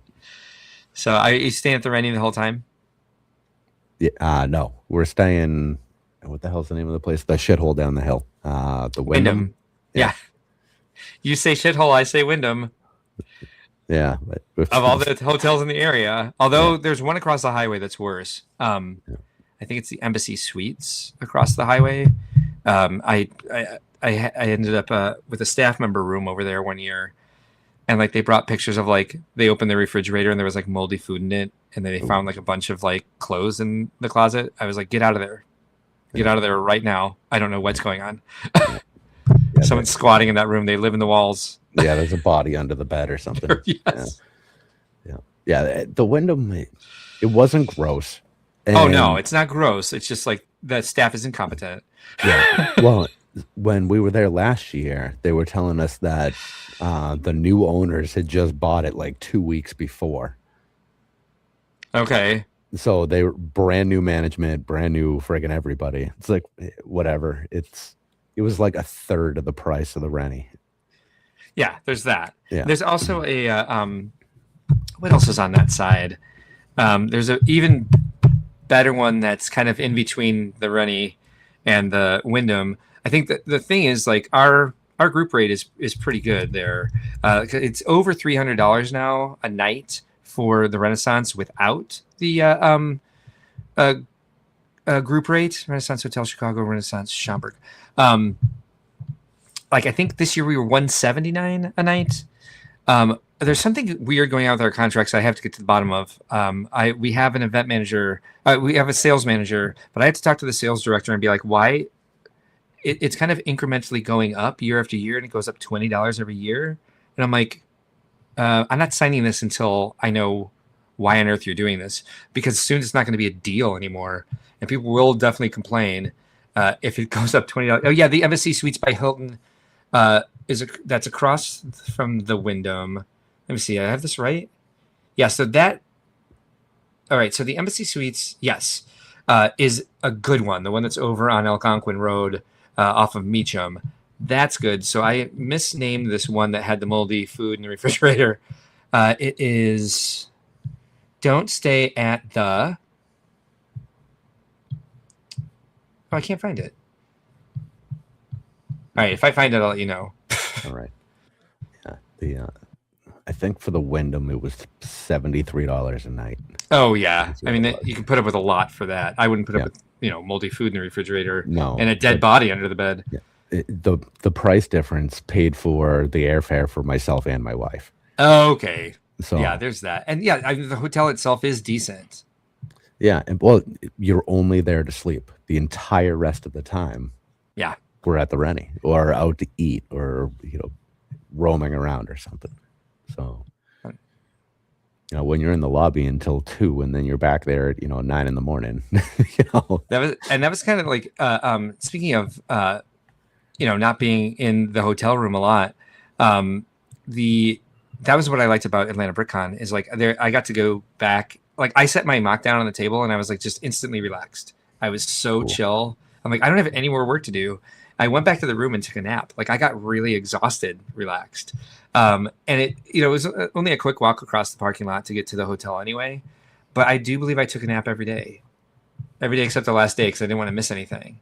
So are you staying at the Rennie the whole time?
Yeah, no, we're staying. What the hell's the name of the place? The shithole down the hill. The Wyndham.
Yeah. You say shithole, I say Wyndham.
Yeah.
Of all the hotels in the area, although there's one across the highway that's worse. I think it's the Embassy Suites across the highway. I ended up with a staff member room over there one year, and like they brought pictures of like they opened the refrigerator and there was like moldy food in it, and then they found like a bunch of like clothes in the closet. I was like, get out of there. Get out of there right now. I don't know what's going on. Someone's squatting in that room. They live in the walls.
Yeah, there's a body under the bed or something.
Yes.
Yeah. The Wyndham, it wasn't gross.
Oh no, it's not gross. It's just like the staff is incompetent.
Yeah. Well, when we were there last year, they were telling us that the new owners had just bought it like 2 weeks before.
Okay.
So they were brand new management, brand new friggin' everybody. It's like whatever. It was like a third of the price of the Rennie.
Yeah, there's that.
Yeah.
There's also a what else is on that side? There's a even better one that's kind of in between the Rennie and the Wyndham. I think that the thing is like our group rate is pretty good there. It's over $300 now a night for the Renaissance without the group rate. Renaissance Hotel Chicago, Renaissance Schaumburg. Like I think this year we were $179 a night. There's something weird going on with our contracts I have to get to the bottom of. We have an event manager, we have a sales manager, but I have to talk to the sales director and be like, why it's kind of incrementally going up year after year, and it goes up $20 every year. And I'm like, I'm not signing this until I know why on earth you're doing this, because soon it's not going to be a deal anymore, and people will definitely complain if it goes up $20. Oh yeah, the Embassy Suites by Hilton that's across from the Wyndham. Let me see. I have this right. Yeah. So that. All right. So the Embassy Suites, yes, is a good one. The one that's over on Algonquin Road, off of Meacham. That's good. So I misnamed this one that had the moldy food in the refrigerator. It is. Don't stay at the. Oh, I can't find it. All right, if I find it, I'll let you know.
All right. Yeah. I think for the Wyndham it was $73 a night.
Oh yeah. I mean, you can put up with a lot for that. I wouldn't put up with moldy food in the refrigerator.
No.
And a dead body under the bed.
Yeah. The price difference paid for the airfare for myself and my wife.
Okay.
So
yeah, there's that. And yeah, the hotel itself is decent.
Yeah, and well, you're only there to sleep the entire rest of the time.
Yeah.
We're at the Rennie or out to eat or roaming around or something. So when you're in the lobby until 2 and then you're back there at 9 in the morning.
That was kind of like speaking of not being in the hotel room a lot. That was what I liked about Atlanta BrickCon is like I got to go back. Like I set my mock down on the table and I was like just instantly relaxed. I was so chill. I'm like, I don't have any more work to do. I went back to the room and took a nap. Like I got really exhausted, relaxed. And it was only a quick walk across the parking lot to get to the hotel anyway. But I do believe I took a nap every day except the last day because I didn't want to miss anything.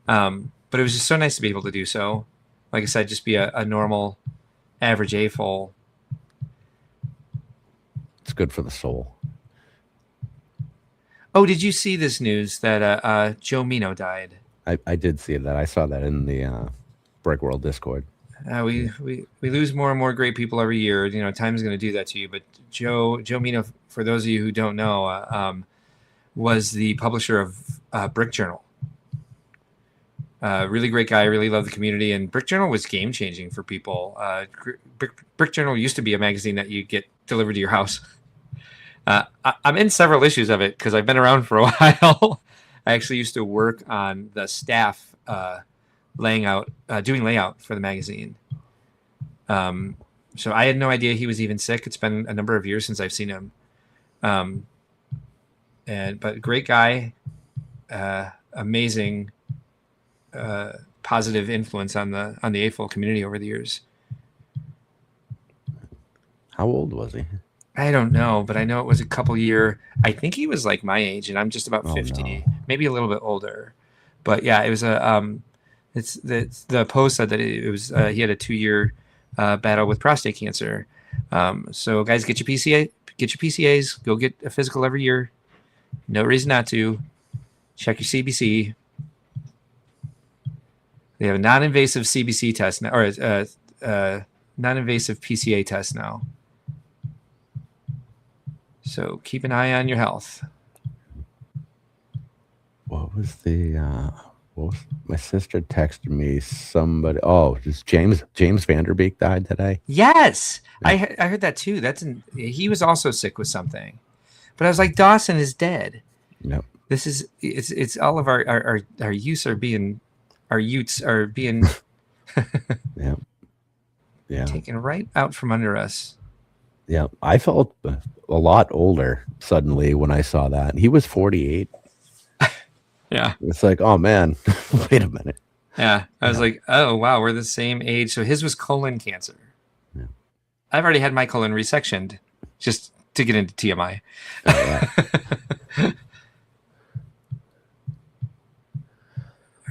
But it was just so nice to be able to do so. Like I said, just be a normal, average A-full
good for the soul.
Oh, did you see this news that Joe Mino died?
I did see that. I saw that in the Brickworld Discord.
We lose more and more great people every year. You know, time is going to do that to you. But Joe Mino, for those of you who don't know, was the publisher of Brick Journal. Really great guy. Really loved the community, and Brick Journal was game changing for people. Brick Journal used to be a magazine that you get delivered to your house. I'm in several issues of it because I've been around for a while. I actually used to work on the staff doing layout for the magazine. So I had no idea he was even sick. It's been a number of years since I've seen him. But great guy, amazing, positive influence on the AFOL community over the years.
How old was he?
I don't know, but I know it was a couple year. I think he was like my age, and I'm just about 50,
no.
maybe a little bit older. But yeah, it was the post said that it was he had a 2-year battle with prostate cancer. So guys, get your PCAs, go get a physical every year. No reason not to. Check your CBC. They have a non-invasive CBC test now, or non-invasive PCA test now. So keep an eye on your health.
What was my sister texted me somebody? Oh, just James Vanderbeek died today.
Yes, yeah. I heard that too. He was also sick with something, but I was like, Dawson is dead.
Yep.
It's all of our youths are being
yeah
taken right out from under us.
Yeah, I felt a lot older suddenly when I saw that. He was 48.
Yeah.
It's like, oh man, wait a minute.
Yeah. I was like, oh wow, we're the same age. So his was colon cancer.
Yeah.
I've already had my colon resectioned, just to get into TMI.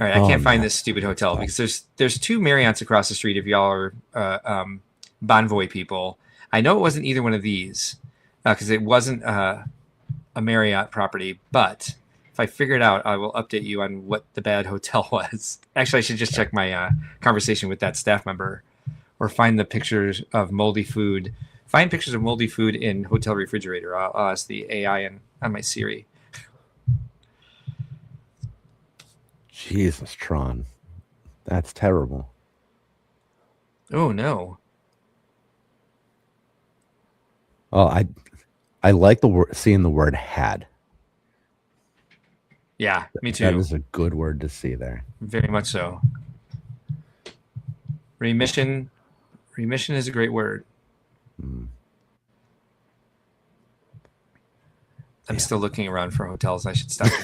All right, I can't find this stupid hotel because there's 2 Marriotts across the street if y'all are Bonvoy people. I know it wasn't either one of these because it wasn't a Marriott property, but if I figure it out, I will update you on what the bad hotel was. Actually, I should just check my conversation with that staff member or find the pictures of moldy food. Find pictures of moldy food in hotel refrigerator. I'll ask the AI on my Siri.
Jesus, Tron. That's terrible.
Oh, no.
Oh, I like seeing the word had.
Yeah, me too.
That is a good word to see there.
Very much so. Remission is a great word. I'm still looking around for hotels. I should stop doing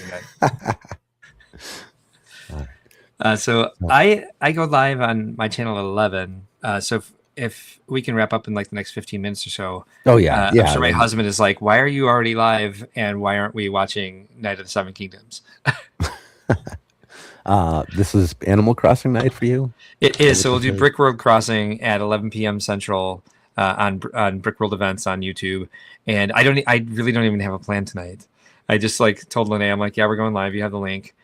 that. So I go live on my channel at 11. So if we can wrap up in like the next 15 minutes or so.
Oh yeah.
I'm sure my husband is like, why are you already live and why aren't we watching Night of the Seven Kingdoms?
This is Animal Crossing night for you?
It is. So we'll do Brickworld Crossing at 11 p.m. Central on Brickworld events on YouTube. And I really don't even have a plan tonight. I just like told Lene, I'm like, yeah, we're going live. You have the link.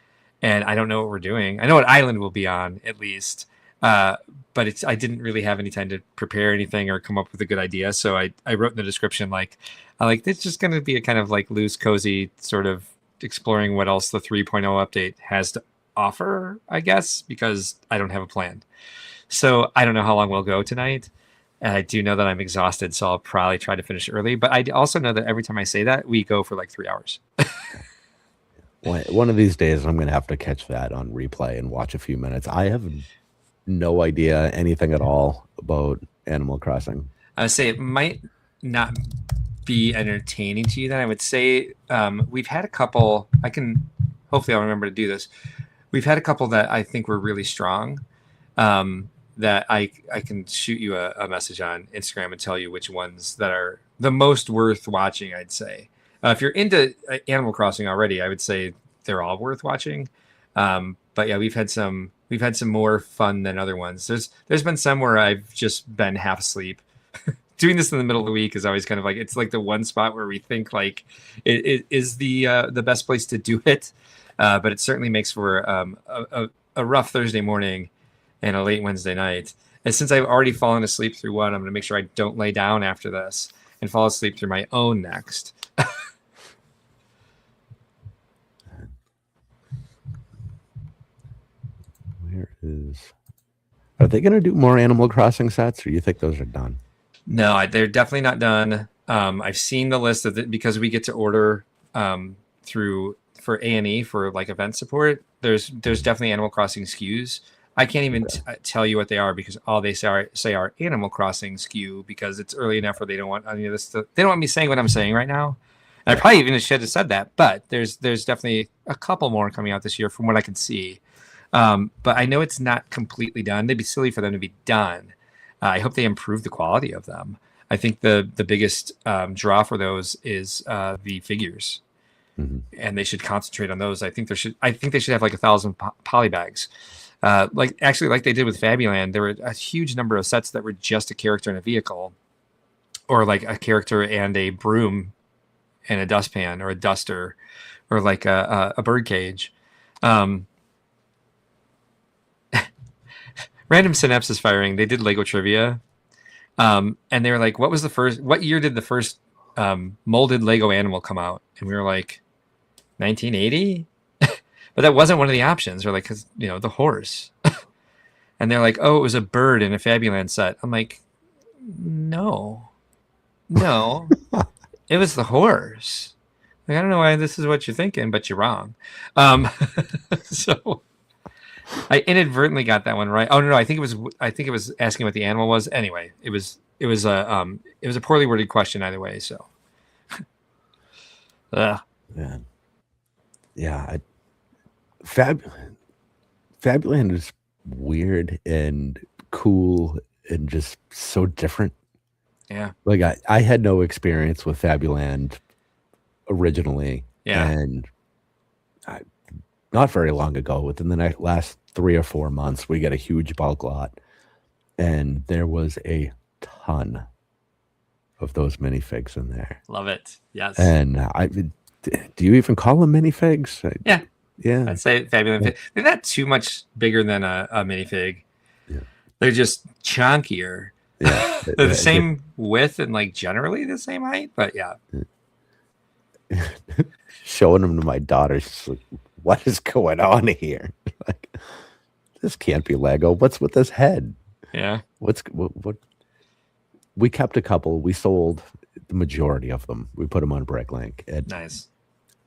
And I don't know what we're doing. I know what island we'll be on at least. But I didn't really have any time to prepare anything or come up with a good idea. So I wrote in the description, it's just going to be a kind of like loose, cozy sort of exploring what else the 3.0 update has to offer, I guess, because I don't have a plan. So I don't know how long we'll go tonight. And I do know that I'm exhausted, so I'll probably try to finish early. But I also know that every time I say that, we go for like 3 hours.
One of these days, I'm going to have to catch that on replay and watch a few minutes. I have no idea anything at all about Animal Crossing.
I would say it might not be entertaining to you. Then I would say we've had a couple. Hopefully I'll remember to do this. We've had a couple that I think were really strong. That I can shoot you a message on Instagram and tell you which ones that are the most worth watching. I'd say if you're into Animal Crossing already, I would say they're all worth watching. But yeah, we've had some more fun than other ones. There's been some where I've just been half asleep doing this in the middle of the week is always kind of like, it's like the one spot where we think like it is the best place to do it. But it certainly makes for a rough Thursday morning and a late Wednesday night. And since I've already fallen asleep through one, I'm going to make sure I don't lay down after this and fall asleep through my own next.
Where is... Are they going to do more Animal Crossing sets, or you think those are done?
No, they're definitely not done. I've seen the list of it because we get to order through for A&E for like event support. There's definitely Animal Crossing SKUs. I can't even tell you what they are because all they say are Animal Crossing SKU because it's early enough where they don't want any of this. They don't want me saying what I'm saying right now. And I probably even should have said that, but there's definitely a couple more coming out this year from what I can see. But I know it's not completely done. They'd be silly for them to be done. I hope they improve the quality of them. I think the biggest draw for those is the figures, and they should concentrate on those. I think they should have like 1,000 poly bags, like they did with Fabuland. There were a huge number of sets that were just a character and a vehicle, or like a character and a broom, and a dustpan or a duster, or like a bird cage. Random synapses firing. They did Lego trivia, and they were like, what year did the first molded Lego animal come out? And we were like, 1980. But that wasn't one of the options. We're like, because the horse. And they're like, oh, it was a bird in a Fabuland set. I'm like, no, it was the horse. Like, I don't know why this is what you're thinking, but you're wrong. So I inadvertently got that one right. Oh no, I think it was asking what the animal was. Anyway, it was a poorly worded question either way. So,
yeah, Fabuland is weird and cool and just so different.
Yeah,
like I had no experience with Fabuland originally, and not very long ago, within the last 3 or 4 months, we get a huge bulk lot, and there was a ton of those minifigs in there.
Love it. Yes.
And do you even call them minifigs?
Yeah.
Yeah.
I'd say Fabuland. They're not too much bigger than a minifig.
Yeah.
They're just chunkier.
Yeah.
They're the same width and like generally the same height, but yeah.
Showing them to my daughter, she's like, what is going on here? Like, this can't be Lego. What's with this head?
Yeah.
What? We kept a couple. We sold the majority of them. We put them on Bricklink. And
nice.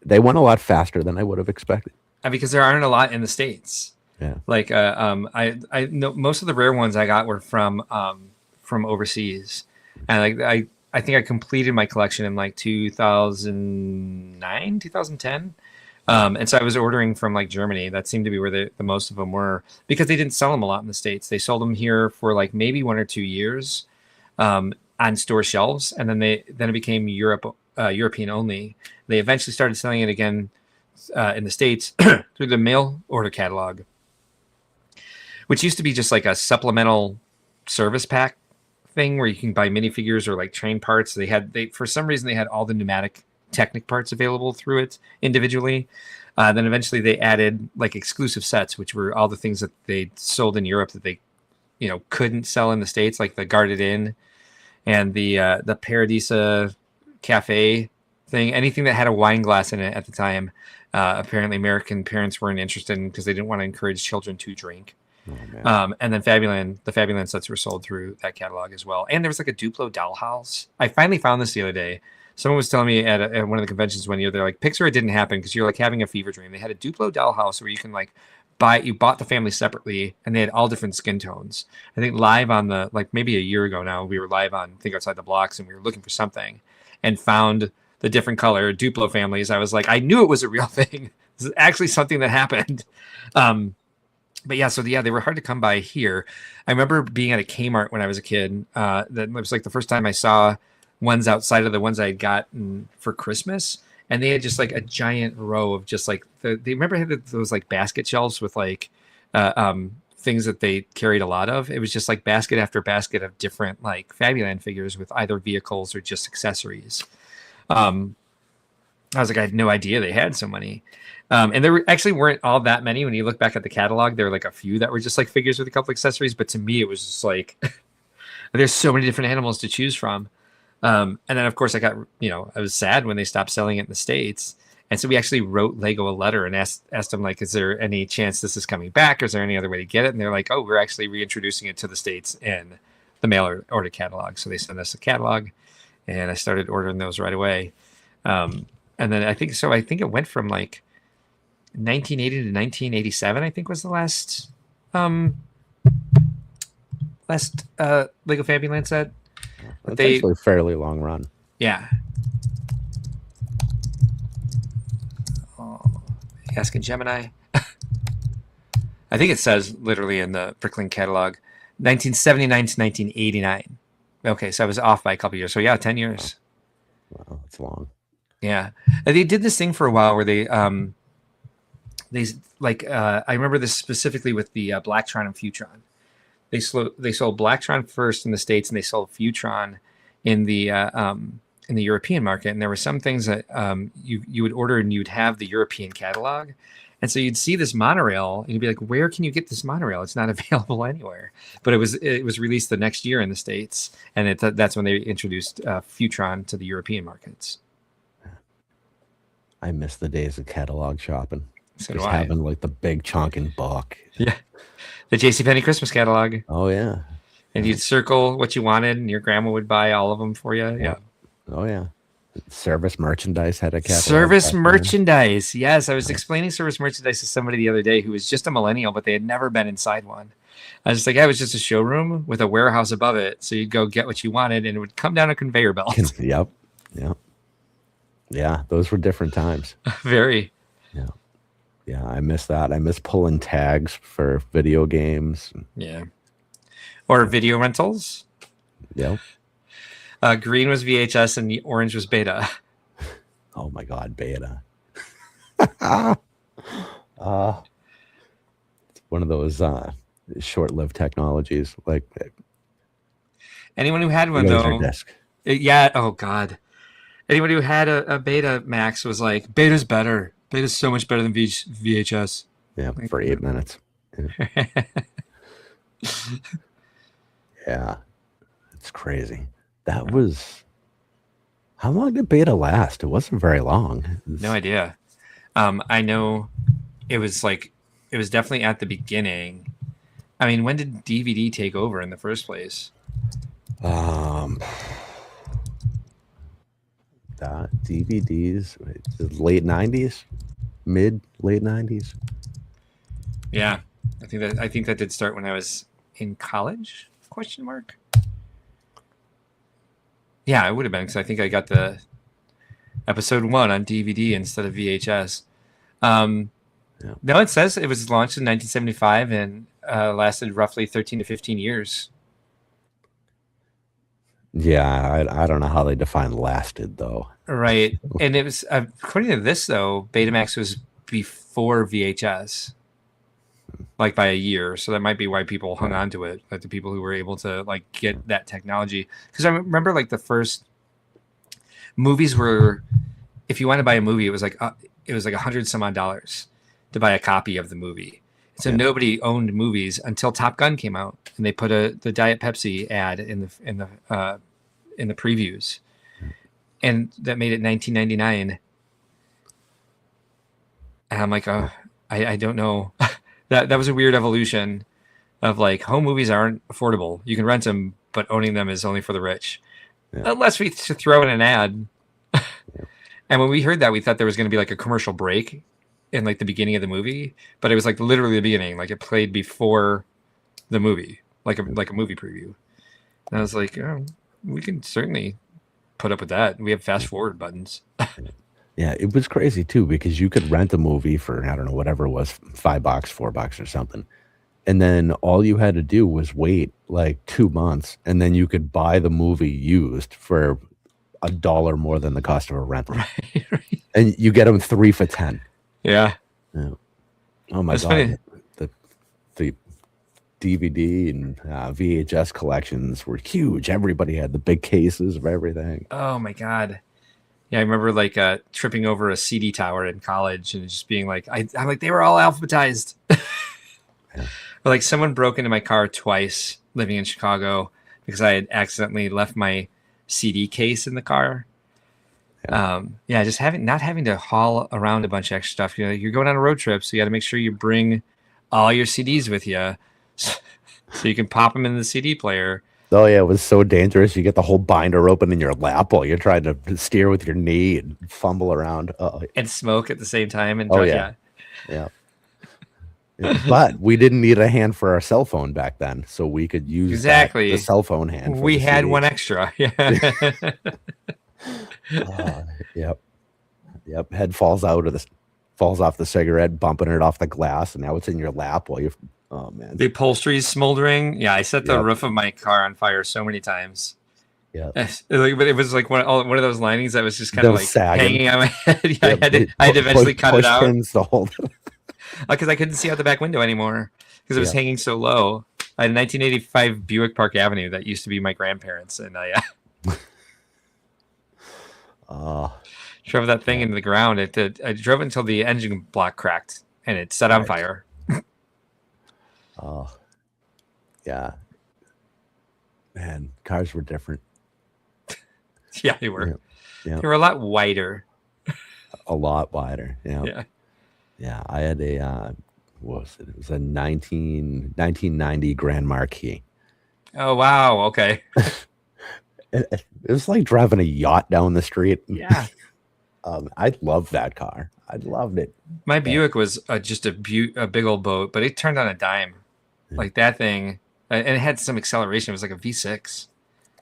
They went a lot faster than I would have expected.
Because there aren't a lot in the States.
Yeah.
Like I know most of the rare ones I got were from overseas, and like I think I completed my collection in like 2009, 2010. And so I was ordering from like Germany. That seemed to be where the most of them were, because they didn't sell them a lot in the States. They sold them here for like maybe 1 or 2 years on store shelves. And then it became European only. They eventually started selling it again in the States through the mail order catalog, which used to be just like a supplemental service pack thing where you can buy minifigures or like train parts. They for some reason they had all the pneumatic Technic parts available through it individually. Then eventually they added like exclusive sets, which were all the things that they sold in Europe that they, couldn't sell in the States, like the Guarded Inn and the Paradisa Cafe thing. Anything that had a wine glass in it at the time, apparently American parents weren't interested in because they didn't want to encourage children to drink. Oh, and then the Fabuland sets were sold through that catalog as well. And there was like a Duplo dollhouse. I finally found this the other day. Someone was telling me at one of the conventions one year, they're like, Pixar, it didn't happen because you're like having a fever dream. They had a Duplo dollhouse where you can like you bought the family separately, and they had all different skin tones. I think live on maybe a year ago now, we were live on Think Outside the Blocks, and we were looking for something and found the different color Duplo families. I was like, I knew it was a real thing. This is actually something that happened. But yeah, they were hard to come by here. I remember being at a Kmart when I was a kid. That was like the first time I saw ones outside of the ones I had gotten for Christmas, and they had just like a giant row of just like they remember had those like basket shelves with like things that they carried a lot of. It was just like basket after basket of different like Fabuland figures with either vehicles or just accessories. I was like, I had no idea they had so many. And there actually weren't all that many. When you look back at the catalog, there were like a few that were just like figures with a couple accessories. But to me, it was just like, there's so many different animals to choose from. And then, of course, I was sad when they stopped selling it in the States. And so we actually wrote Lego a letter and asked them, like, is there any chance this is coming back? Or is there any other way to get it? And they're like, oh, we're actually reintroducing it to the States in the mail order catalog. So they sent us a catalog, and I started ordering those right away. And then I think it went from like 1980 to 1987, I think was the last Lego Fabuland set.
That's actually a fairly long run.
Yeah. Oh, asking Gemini. I think it says literally in the Brickland catalog, 1979 to 1989. Okay, so I was off by a couple years. So yeah, 10 years.
Wow, that's long.
Yeah, and they did this thing for a while where they I remember this specifically with the Blacktron and Futron. They sold Blacktron first in the States, and they sold Futron in the European market. And there were some things that you would order, and you'd have the European catalog, and so you'd see this monorail, and you'd be like, "Where can you get this monorail? It's not available anywhere." But it was released the next year in the States, and that's when they introduced Futron to the European markets.
I miss the days of catalog shopping.
So
just having like the big chunking book.
Yeah. The JCPenney Christmas catalog.
Oh, yeah.
And you'd circle what you wanted, and your grandma would buy all of them for you. Yeah.
Oh, yeah. Service merchandise had a catalog.
Service merchandise. Yes. I was explaining service merchandise to somebody the other day who was just a millennial, but they had never been inside one. I was just like, it was just a showroom with a warehouse above it. So you'd go get what you wanted, and it would come down a conveyor belt.
Yep. Yeah, those were different times.
Very.
Yeah, I miss that. I miss pulling tags for video games.
Yeah. Or video rentals.
Yep.
Green was VHS and the orange was beta.
Oh my God, beta. It's one of those short-lived technologies. Like
anyone who had one though. Yeah. Oh God. Anyone who had a Beta Max was like, Beta's better. Beta's so much better than VHS.
Yeah, for 8 minutes. Yeah, it's crazy. That was... How long did Beta last? It wasn't very long.
No idea. I know it was definitely at the beginning. I mean, when did DVD take over in the first place?
That DVDs, late 90s, late 90s.
Yeah, I think that did start when I was in college? ? Yeah, it would have been, because I think I got the episode 1 on DVD instead of VHS. No, it says it was launched in 1975 and lasted roughly 13 to 15 years.
Yeah, I don't know how they define lasted, though.
Right. And it was, according to this, though, Betamax was before VHS, like by a year. So that might be why people hung on to it, like the people who were able to like get that technology. Because I remember like the first movies were, if you want to buy a movie, it was like $100 some odd to buy a copy of the movie. So nobody owned movies until Top Gun came out, and they put the Diet Pepsi ad in the previews, and that made it $19.99. And I'm like, oh, I don't know. that was a weird evolution of like home movies aren't affordable. You can rent them, but owning them is only for the rich, unless we throw in an ad. And when we heard that, we thought there was going to be like a commercial break in like the beginning of the movie, but it was like literally the beginning, like it played before the movie, like a movie preview. And I was like, oh, we can certainly put up with that. We have fast forward buttons.
Yeah, it was crazy too, because you could rent a movie for, I don't know, whatever it was, $5, $4 or something. And then all you had to do was wait like 2 months, and then you could buy the movie used for $1 more than the cost of a rental.
Right.
And you get them 3 for $10.
Yeah.
Oh my God. The DVD and VHS collections were huge. Everybody had the big cases of everything.
Oh my God. Yeah, I remember like tripping over a CD tower in college and just being like, I'm like, they were all alphabetized.
Yeah.
Or like someone broke into my car twice living in Chicago because I had accidentally left my CD case in the car. Yeah, just not having to haul around a bunch of extra stuff. You know, you're going on a road trip, so you got to make sure you bring all your CDs with you, so you can pop them in the CD player.
Oh yeah, it was so dangerous. You get the whole binder open in your lap while you're trying to steer with your knee and fumble around.
And smoke at the same time. And
yeah. But we didn't need a hand for our cell phone back then, so we could use the cell phone hand.
We had one extra. Yeah.
Yep. Head falls off the cigarette, bumping it off the glass, and now it's in your lap while you're. Oh man,
the upholstery's smoldering. Yeah, I set the roof of my car on fire so many times.
Yeah,
but it was like one of those linings that was just kind of like
sagging.
hanging on my head. Yeah, I had to eventually cut it out because I couldn't see out the back window anymore because it was hanging so low. I had a 1985 Buick Park Avenue that used to be my grandparents, and I drove that thing into the ground. I drove it until the engine block cracked and it set on fire.
Oh, yeah. Man, cars were different.
Yeah, they were. Yeah. They were a lot wider.
A lot wider. Yeah. Yeah. I had what was it? It was a 1990 Grand Marquis.
Oh, wow. Okay.
It was like driving a yacht down the street.
Yeah.
I loved that car. I loved it.
My Buick was just a big old boat, but it turned on a dime. Like that thing, and it had some acceleration. It was like a V6,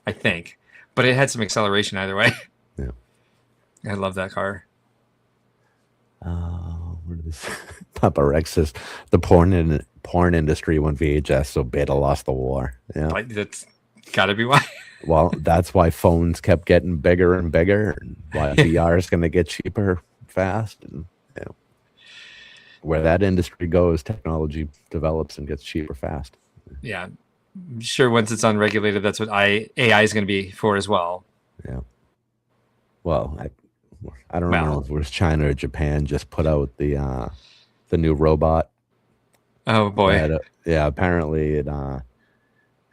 I think, but it had some acceleration either way.
Yeah,
I love that car.
Where this Papa Rex says the porn industry went VHS, so Beta lost the war. Yeah,
that's got to be why.
Well, that's why phones kept getting bigger and bigger, and why VR is going to get cheaper fast, and where that industry goes, technology develops and gets cheaper fast.
Yeah, I'm sure once it's unregulated, that's what AI is going to be for as well.
Yeah. Well, I don't remember if it was China or Japan just put out the new robot.
Oh boy.
Apparently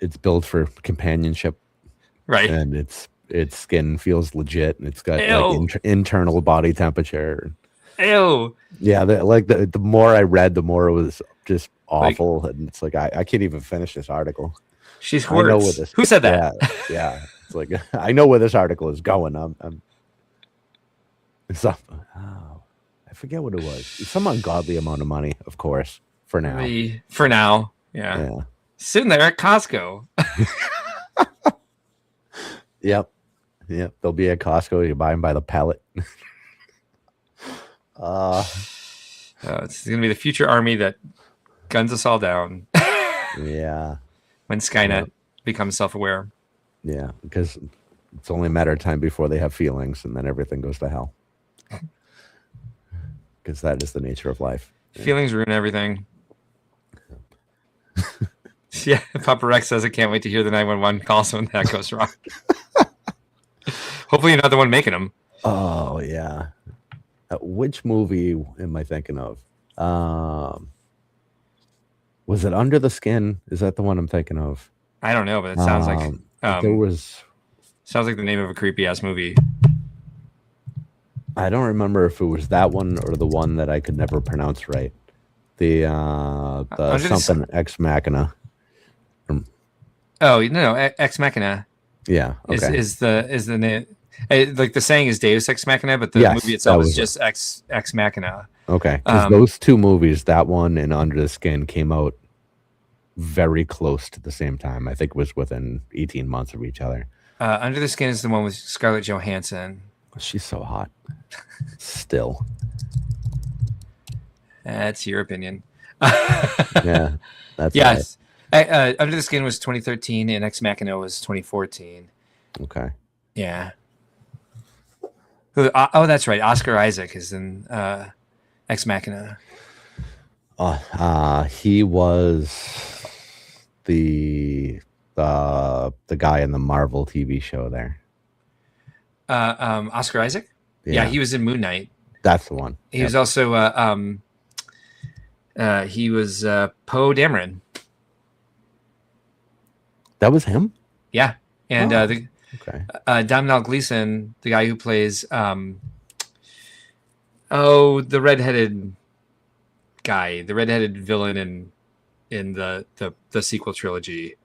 it's built for companionship.
Right.
And its skin feels legit, and it's got like internal body temperature.
Ew.
Yeah, the more I read, the more it was just awful, and it's like I can't even finish this article.
Who said that?
Yeah. It's like I know where this article is going. I forget what it was. Some ungodly amount of money, of course. For now.
Yeah. Sitting there at Costco.
Yep. They'll be at Costco. You buy them by the pallet.
It's going to be the future army that guns us all down.
Yeah.
When Skynet becomes self-aware.
Yeah, because it's only a matter of time before they have feelings, and then everything goes to hell. Because that is the nature of life.
Feelings ruin everything. Yeah, Papa Rex says I can't wait to hear the 911 calls when that goes wrong. Hopefully you're not the one making them.
Oh, yeah. Which movie am I thinking of? Was it Under the Skin? Is that the one I'm thinking of?
I don't know, but it sounds like sounds like the name of a creepy ass movie.
I don't remember if it was that one or the one that I could never pronounce right. The something Ex Machina.
Oh no, Ex Machina.
Yeah, okay.
Is the name? Like the saying is Deus Ex Machina, but the movie itself is just Ex Machina.
Okay, because those two movies, that one and Under the Skin, came out very close to the same time. I think it was within 18 months of each other.
Under the Skin is the one with Scarlett Johansson.
She's so hot. Still.
That's your opinion.
Yeah, that's
yes. Right. Under the Skin was 2013, and Ex Machina was 2014.
Okay.
Yeah. Oh, that's right. Oscar Isaac is in Ex Machina.
He was the guy in the Marvel TV show there?
Oscar Isaac. Yeah, he was in Moon Knight.
That's the one.
He was also he was Poe Dameron.
That was him?
Yeah. And
okay.
Domhnall Gleeson, the guy who plays the redheaded guy, the redheaded villain in the sequel trilogy.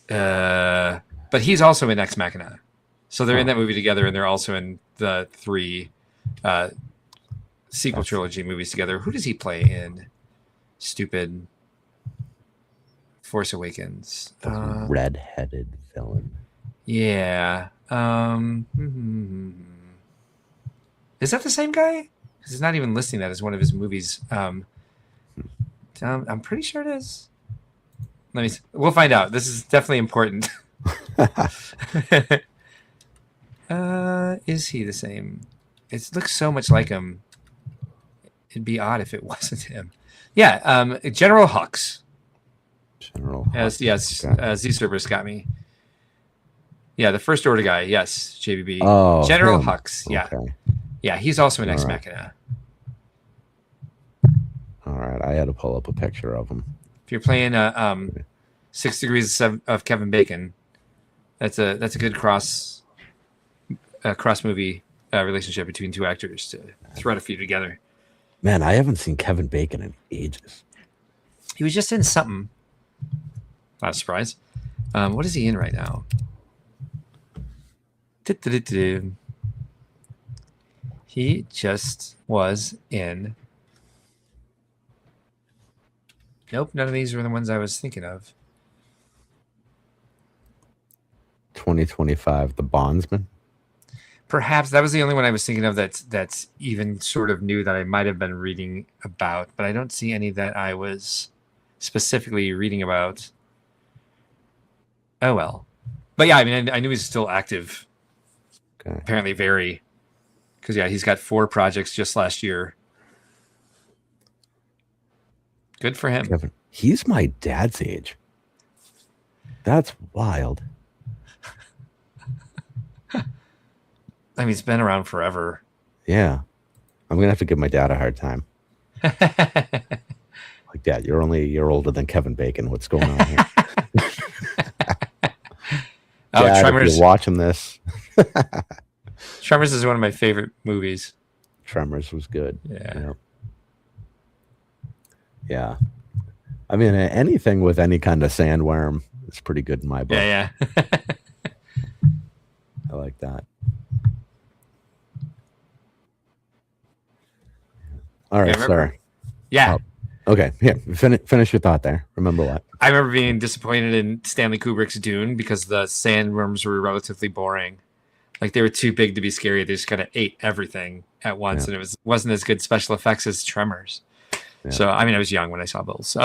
But he's also in Ex Machina. So they're in that movie together, and they're also in the 3 sequel trilogy movies together. Who does he play in stupid Force Awakens?
Red-headed villain.
Yeah. Is that the same guy? Because he's not even listing that as one of his movies. I'm pretty sure it is. We'll find out. This is definitely important. Is he the same? It looks so much like him. It'd be odd if it wasn't him. Yeah, General Hux.
General Hux.
Yes, Z Cerberus got me. Yeah, the First Order guy. Yes, JBB.
Oh,
General
him.
Hux. Yeah.
Okay.
Yeah, he's also in Ex Machina.
All right, I had to pull up a picture of him.
If you're playing 6 Degrees of Kevin Bacon, that's a good cross movie relationship between 2 actors to thread a few together.
Man, I haven't seen Kevin Bacon in ages.
He was just in something. Not a surprise. What is he in right now? He just was in. Nope, none of these were the ones I was thinking of.
2025, The Bondsman.
Perhaps that was the only one I was thinking of that's even sort of new that I might have been reading about, but I don't see any that I was specifically reading about. Oh well, but yeah, I mean, I knew he's still active.
Okay.
Apparently, very, because yeah, he's got 4 projects just last year. Good for him.
Kevin, he's my dad's age. That's wild.
I mean, it's been around forever.
Yeah. I'm going to have to give my dad a hard time. Like, Dad, you're only a year older than Kevin Bacon. What's going on here? Dad,
Tremors.
if you're watching this.
Tremors is one of my favorite movies.
Tremors was good.
Yeah.
Yeah. I mean, anything with any kind of sandworm is pretty good in my book.
Yeah.
I like that. All right, sorry.
Yeah.
Oh, okay, yeah. Finish your thought there. Remember what?
I remember being disappointed in Stanley Kubrick's Dune because the sandworms were relatively boring. Like, they were too big to be scary. They just kind of ate everything at once, and it wasn't as good special effects as Tremors. Yeah. So, I mean, I was young when I saw both. So,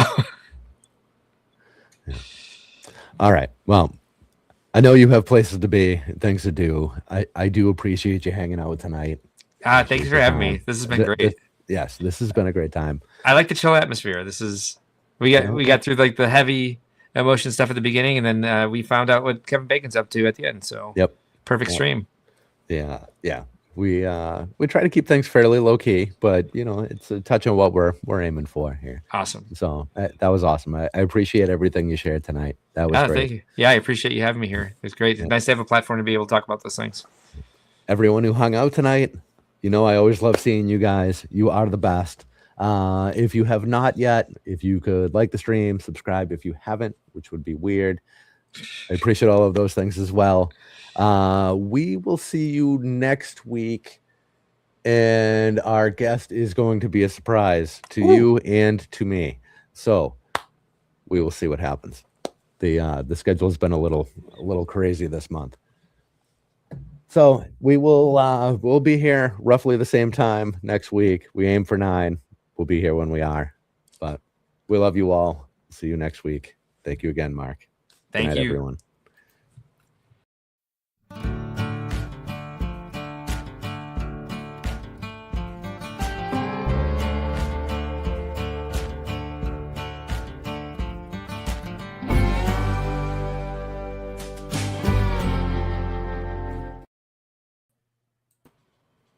All right. Well, I know you have places to be, things to do. I do appreciate you hanging out tonight.
Thank you for having me. This has been great.
Yes, this has been a great time.
I like the chill atmosphere. We got through like the heavy emotion stuff at the beginning, and then we found out what Kevin Bacon's up to at the end. So, perfect stream.
Yeah. We try to keep things fairly low key, but it's a touch on what we're aiming for here.
Awesome.
So that was awesome. I appreciate everything you shared tonight. That was great.
Thank you. Yeah, I appreciate you having me here. It was great. It's nice to have a platform to be able to talk about those things.
Everyone who hung out tonight, I always love seeing you guys. You are the best. If you have not yet, if you could like the stream, subscribe if you haven't, which would be weird. I appreciate all of those things as well. We will see you next week, and our guest is going to be a surprise to you and to me. So we will see what happens. The schedule has been a little crazy this month. So we'll be here roughly the same time next week. We aim for 9. We'll be here when we are. But we love you all. See you next week. Thank you again, Mark.
Thank you,
everyone.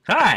Hi.